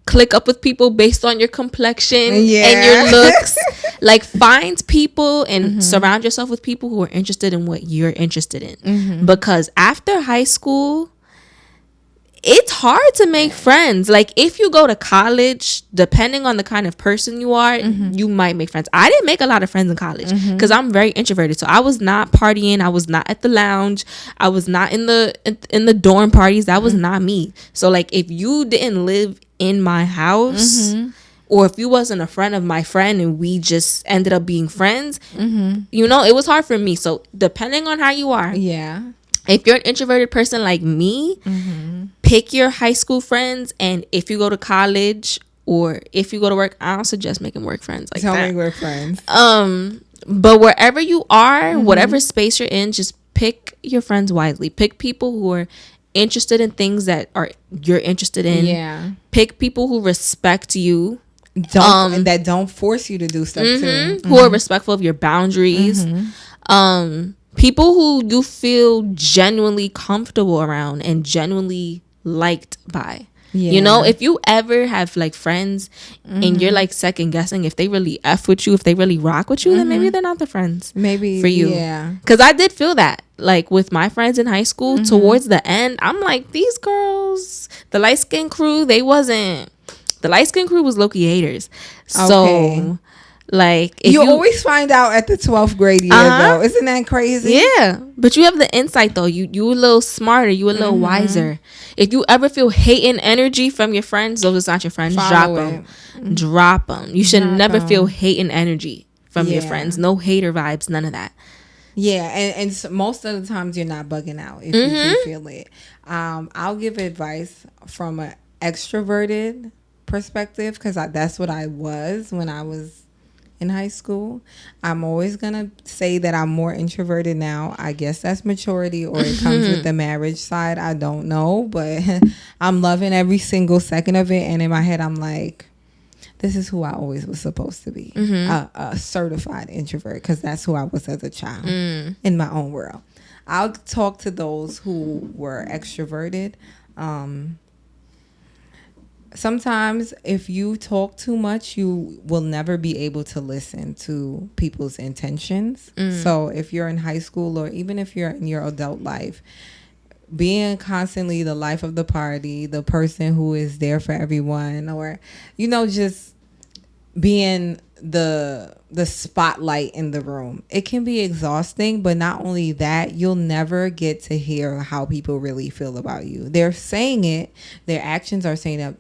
click up with people based on your complexion and your looks. Like, find people and surround yourself with people who are interested in what you're interested in. Because after high school, it's hard to make friends. Like, if you go to college, depending on the kind of person you are, you might make friends. I didn't make a lot of friends in college because I'm very introverted. So I was not partying. I was not at the lounge. I was not in the dorm parties. That was not me. So, like, if you didn't live in my house, or if you wasn't a friend of my friend and we just ended up being friends, you know, it was hard for me. So depending on how you are, if you're an introverted person like me, pick your high school friends. And if you go to college or if you go to work, I don't suggest making work friends like that. Don't make work friends. But wherever you are, whatever space you're in, just pick your friends wisely. Pick people who are interested in things that you're interested in. Pick people who respect you. That don't force you to do stuff too. Who are respectful of your boundaries. People who you feel genuinely comfortable around and genuinely liked by. You know, if you ever have like friends and you're like second guessing if they really F with you, if they really rock with you, then maybe they're not the friends maybe for you. Because I did feel that, like, with my friends in high school, towards the end, I'm like, these girls, the light skin crew, the light skin crew was low-key haters. So like, if you always find out at the 12th grade year though. Isn't that crazy? Yeah, but you have the insight though. You a little smarter, you a little wiser. If you ever feel hating energy from your friends, those are not your friends. Drop them. You should never feel hating energy from your friends. No hater vibes, none of that. And so most of the times you're not bugging out if you do feel it. I'll give advice from an extroverted perspective, because that's what I was when I was in high school. I'm always gonna say that I'm more introverted now. I guess that's maturity, or it comes with the marriage side. I don't know, but I'm loving every single second of it. And in my head, I'm like, this is who I always was supposed to be, a certified introvert, because that's who I was as a child in my own world. I'll talk to those who were extroverted. Sometimes if you talk too much, you will never be able to listen to people's intentions. So if you're in high school, or even if you're in your adult life, being constantly the life of the party, the person who is there for everyone, or, you know, just being the spotlight in the room, it can be exhausting. But not only that, you'll never get to hear how people really feel about you. They're saying it, their actions are saying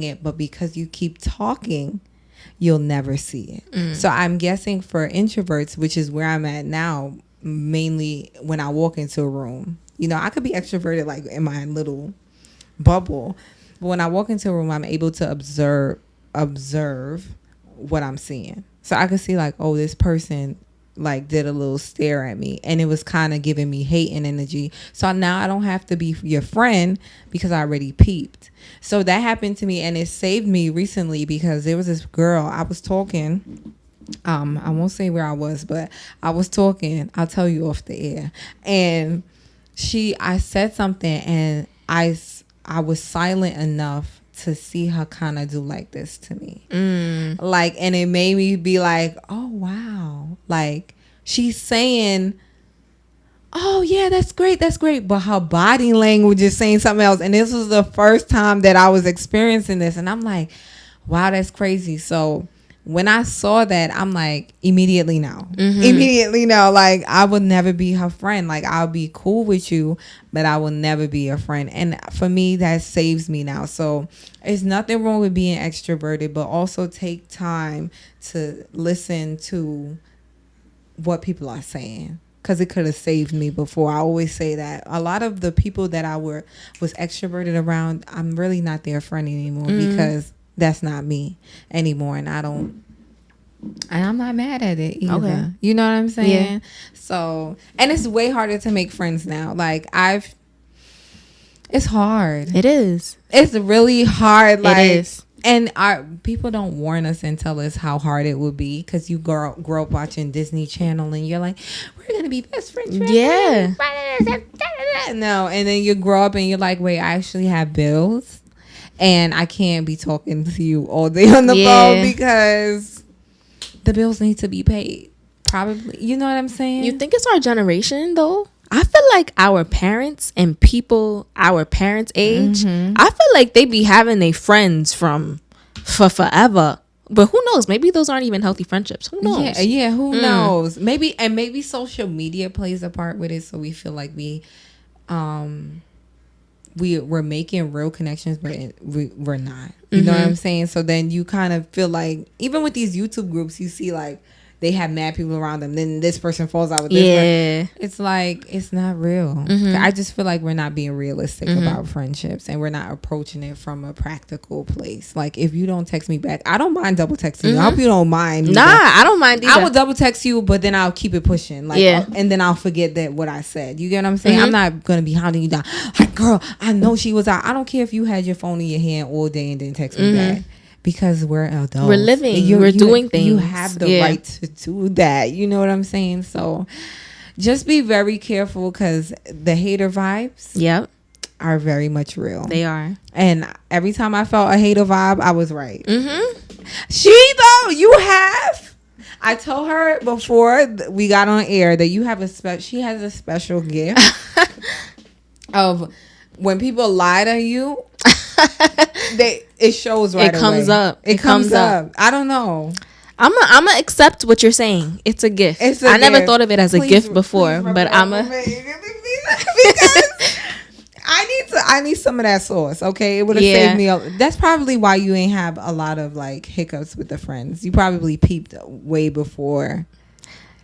it, but because you keep talking, you'll never see it. So I'm guessing for introverts, which is where I'm at now, mainly when I walk into a room, you know, I could be extroverted like in my little bubble, but when I walk into a room, I'm able to observe what I'm seeing. So I could see like, oh, this person like did a little stare at me, and it was kind of giving me hate and energy. So now I don't have to be your friend because I already peeped. So that happened to me, and it saved me recently, because there was this girl I was talking. I won't say where I was, but I was talking. I'll tell you off the air. And I said something, and I was silent enough to see her kind of do like this to me. Like, and it made me be like, oh wow, like she's saying, oh yeah, that's great, but her body language is saying something else. And this was the first time that I was experiencing this, and I'm like, wow, that's crazy. So when I saw that, I'm like, immediately no, like I would never be her friend. Like, I'll be cool with you, but I will never be your friend. And for me, that saves me now. So there's nothing wrong with being extroverted, but also take time to listen to what people are saying, because it could have saved me before. I always say that a lot of the people that I was extroverted around, I'm really not their friend anymore, because that's not me anymore. And I'm not mad at it either. Okay. You know what I'm saying? Yeah. So, and it's way harder to make friends now. Like, it's hard. It is. It's really hard. Like, it is. And our people don't warn us and tell us how hard it would be, because you grow up watching Disney Channel and you're like, we're gonna be best friends. Yeah. No, and then you grow up and you're like, wait, I actually have bills, and I can't be talking to you all day on the phone because the bills need to be paid. Probably, you know what I'm saying? You think it's our generation though? I feel like our parents and people our parents' age, I feel like they be having their friends for forever. But who knows? Maybe those aren't even healthy friendships. Who knows? Yeah, who knows? Maybe social media plays a part with it, so we feel like we're making real connections, but we're not. You know what I'm saying? So then you kind of feel like, even with these YouTube groups, you see like they have mad people around them, then this person falls out with this person. It's like, it's not real. I just feel like we're not being realistic about friendships, and we're not approaching it from a practical place. Like, if you don't text me back, I don't mind double texting you. I hope you don't mind. Nah, I don't mind either. I will double text you, but then I'll keep it pushing. Like, and then I'll forget that what I said. You get what I'm saying? I'm not gonna be hounding you down. Like, girl, I know she was out. I don't care if you had your phone in your hand all day and didn't text me back. Because we're adults. We're living. We're doing things. You have the right to do that. You know what I'm saying? So just be very careful, because the hater vibes are very much real. They are. And every time I felt a hater vibe, I was right. She, though, you have. I told her before we got on air that you have she has a special gift of when people lie to you. It shows right away. It comes up. It comes up. I don't know. I'm gonna accept what you're saying. It's a gift. I never thought of it as a gift before, but because I need some of that sauce. Okay, it would have saved me. That's probably why you ain't have a lot of like hiccups with the friends. You probably peeped way before.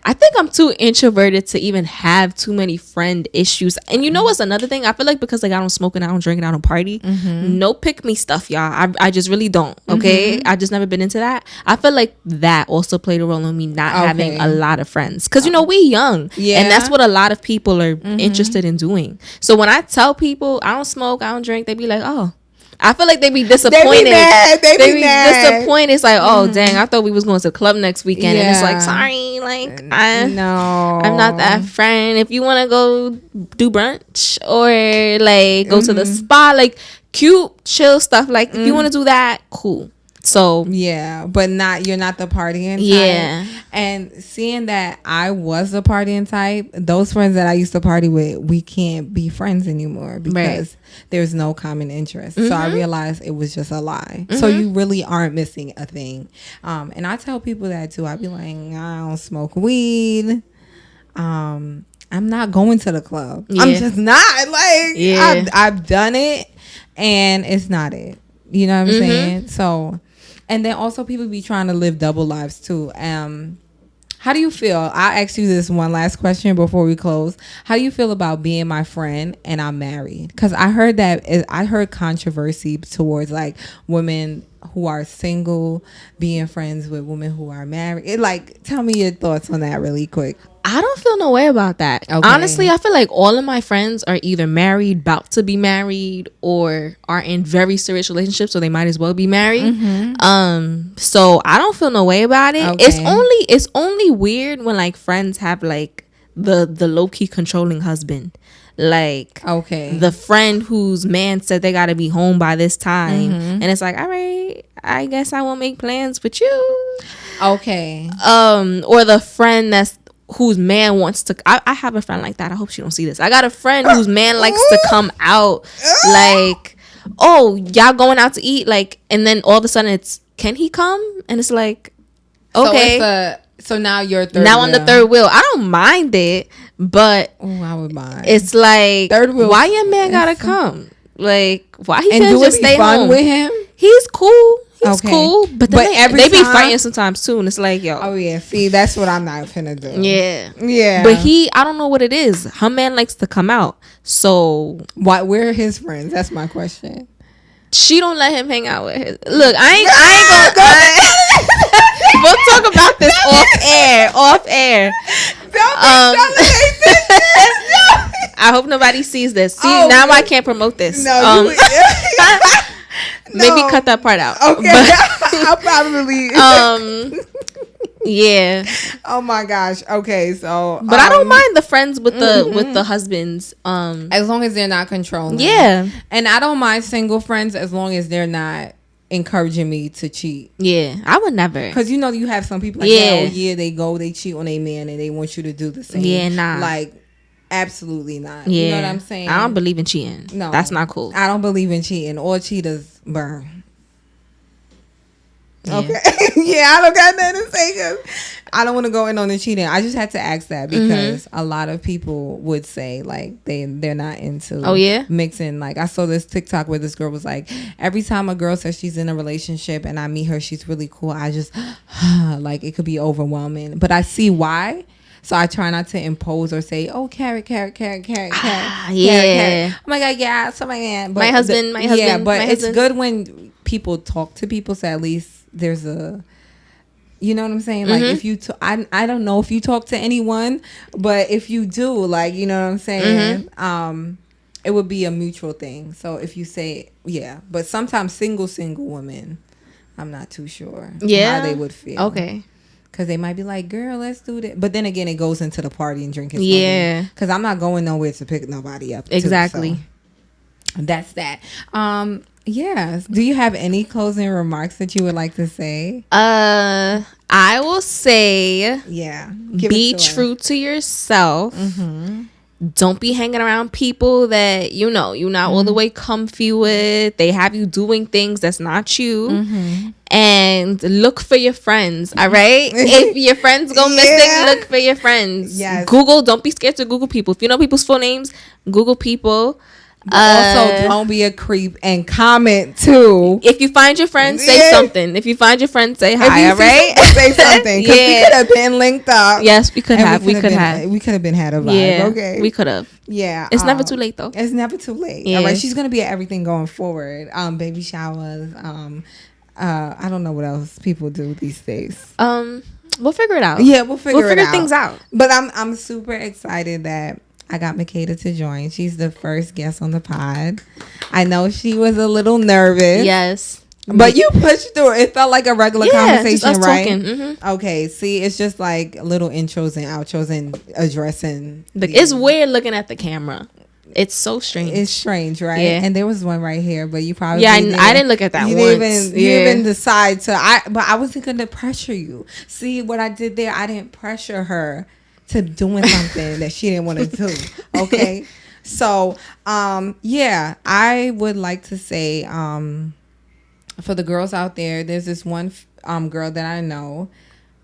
I think I'm too introverted to even have too many friend issues. And you know what's another thing? I feel like because like I don't smoke and I don't drink and I don't party, no pick me stuff, y'all. I just really don't. Okay, I just never been into that. I feel like that also played a role in me not having a lot of friends, because you know we young, and that's what a lot of people are interested in doing. So when I tell people I don't smoke, I don't drink, they be like, oh. I feel like they be disappointed. They be disappointed. It's like, oh dang, I thought we was going to the club next weekend, and it's like, sorry, like I'm not that friend. If you want to go do brunch or like go to the spa, like cute, chill stuff, like if you want to do that, cool. So but you're not the partying type. And seeing that I was a partying type, those friends that I used to party with, we can't be friends anymore because there's no common interest. So I realized it was just a lie. So you really aren't missing a thing. And I tell people that too. I be like, I don't smoke weed. I'm not going to the club. I'm just not. Like I've done it, and it's not it. You know what I'm saying? So. And then also people be trying to live double lives too. How do you feel? I'll ask you this one last question before we close. How do you feel about being my friend and I'm married? Because I heard controversy towards like women who are single being friends with women who are married. Tell me your thoughts on that really quick. I don't feel no way about that. Okay. Honestly, I feel like all of my friends are either married, about to be married, or are in very serious relationships, so they might as well be married. So I don't feel no way about it. Okay. It's only weird when like friends have like the low key controlling husband. Like the friend whose man said they gotta be home by this time, and it's like, all right, I guess I won't make plans with you. Or the friend whose man wants to. I have a friend like that. I hope she don't see this. I got a friend whose man likes to come out, like, oh, y'all going out to eat, like, and then all of a sudden it's, can he come? And it's like, okay. So now you're third wheel. I'm the third wheel. I don't mind it, but I would mind. It's like, third wheel. Why your man gotta come? Like, why he can't just stay home with him? He's cool. He's cool, but they be fighting sometimes too, and it's like, yo. Oh yeah, see, that's what I'm not finna do. Yeah. But I don't know what it is. Her man likes to come out, so where are his friends? That's my question. She don't let him hang out with his. Look, I ain't gonna. We'll talk about this off air. Don't I hope nobody sees this. See, now I can't promote this. Maybe cut that part out. Okay. I'll probably. Yeah. Oh my gosh. Okay. So. But I don't mind the friends with the husbands. As long as they're not controlling. Yeah. And I don't mind single friends as long as they're not encouraging me to cheat. Yeah. I would never. Because you have some people like, they cheat on a man and they want you to do the same. Yeah, nah. Like, absolutely not. Yeah. You know what I'm saying? I don't believe in cheating. No. That's not cool. I don't believe in cheating. All cheaters burn. Yeah. Okay. Yeah, I don't got nothing to say because I don't want to go in on the cheating. I just had to ask that because a lot of people would say like they're not into mixing. Like I saw this TikTok where this girl was like, every time a girl says she's in a relationship and I meet her, she's really cool. I just like it could be overwhelming. But I see why. So I try not to impose or say, "Oh, carrot." Yeah. Oh my God, yeah, something like that. But my husband. Yeah, but it's good when people talk to people, so at least there's a, you know what I'm saying? Like if you, I don't know if you talk to anyone, but if you do, like, you know what I'm saying? It would be a mutual thing. So if you say, but sometimes single women, I'm not too sure how they would feel. Okay. Because they might be like, girl, let's do that. But then again, it goes into the party and drinking. Yeah. Because I'm not going nowhere to pick nobody up. Exactly. So that's that. Yes. Do you have any closing remarks that you would like to say? I will say, be true to yourself. Don't be hanging around people that you're not all the way comfy with. They have you doing things that's not you. And look for your friends. All right. If your friends go missing, look for your friends. Yes. Google. Don't be scared to Google people. If you know people's full names, Google people. But also, don't be a creep and comment too. If you find your friend, say something. If you find your friend, say hi. All right, say something. Because we could have been linked up. Yes, we could have. We could have been had a vibe. Yeah, okay, we could have. Yeah, it's never too late though. It's never too late. Yeah. All right, she's gonna be at everything going forward. Baby showers. I don't know what else people do these days. We'll figure it out. Yeah, we'll figure things out. But I'm super excited that I got Makaida to join. She's the first guest on the pod. I know she was a little nervous. Yes. But you pushed through. It felt like a regular conversation, just us right? Talking. Okay. See, it's just like little intros and outros and addressing. It's weird looking at the camera. It's so strange. It's strange, right? Yeah. And there was one right here, but you probably I didn't look at that you once. You didn't decide to. But I wasn't going to pressure you. See what I did there? I didn't pressure her to doing something that she didn't want to do. Okay. So, I would like to say, for the girls out there, there's this one girl that I know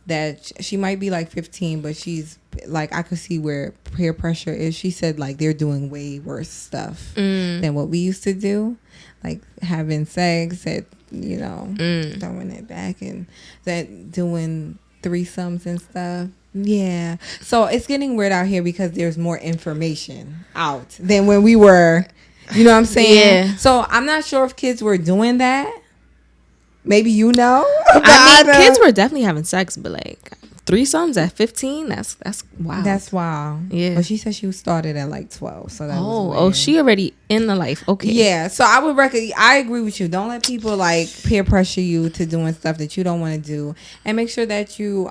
that she might be like 15, but she's like, I could see where peer pressure is. She said like they're doing way worse stuff than what we used to do, like having sex at, throwing it back and that doing threesomes and stuff. Yeah. So it's getting weird out here because there's more information out than when we were, you know what I'm saying? Yeah. So I'm not sure if kids were doing that. Maybe kids were definitely having sex, but like threesomes at 15, that's wild. That's wild. Yeah. But she said she started at like 12. So that was weird. She already in the life. Okay. Yeah. So I agree with you. Don't let people like peer pressure you to doing stuff that you don't want to do, and make sure that you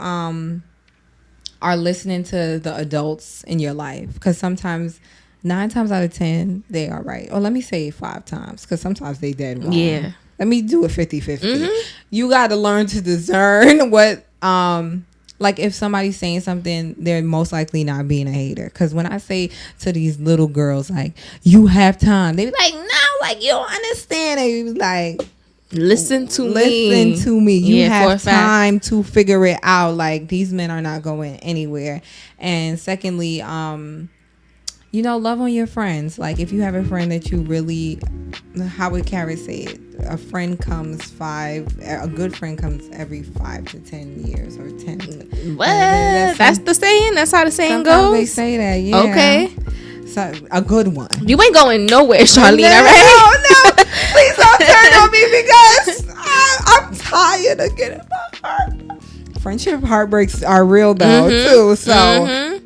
are listening to the adults in your life, because sometimes 9 times out of 10 they are right, or let me say 5 times, because sometimes they dead wrong. Yeah. Let me do it 50-50. You got to learn to discern what like if somebody's saying something, they're most likely not being a hater. Because when I say to these little girls like, you have time, they be like, no, like you don't understand. And you be like, listen to me. You have time to figure it out. Like these men are not going anywhere. And secondly, love on your friends. Like if you have a friend that you really, how would Carrot say it? A good friend comes every 5 to 10 years or 10. What? That's the saying? That's how the saying goes? They say that, yeah. Okay. So, a good one. You ain't going nowhere, Charlene, all right? No. Please don't turn on me because I'm tired of getting my heart. Friendship heartbreaks are real though, too. So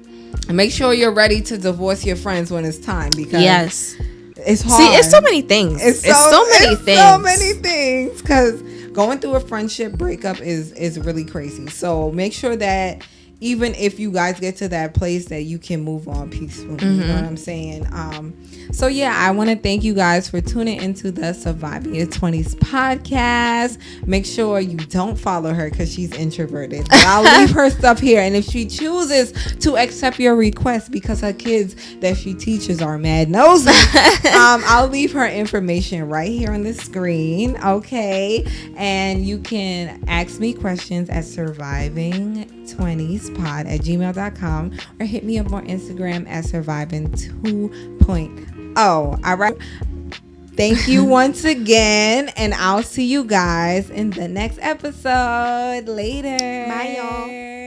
make sure you're ready to divorce your friends when it's time, because It's hard. See, it's so many things. It's so many things. So many things. Because going through a friendship breakup is really crazy. So make sure that even if you guys get to that place, that you can move on peacefully. Mm-hmm. You know what I'm saying? So yeah, I want to thank you guys for tuning into the Surviving Your 20s podcast. Make sure you don't follow her because she's introverted. But I'll leave her stuff here. And if she chooses to accept your request because her kids that she teaches are mad nosy, I'll leave her information right here on the screen. Okay. And you can ask me questions at surviving20spod@gmail.com or hit me up on Instagram at surviving2.0. All right. Thank you once again, and I'll see you guys in the next episode. Later. Bye, y'all.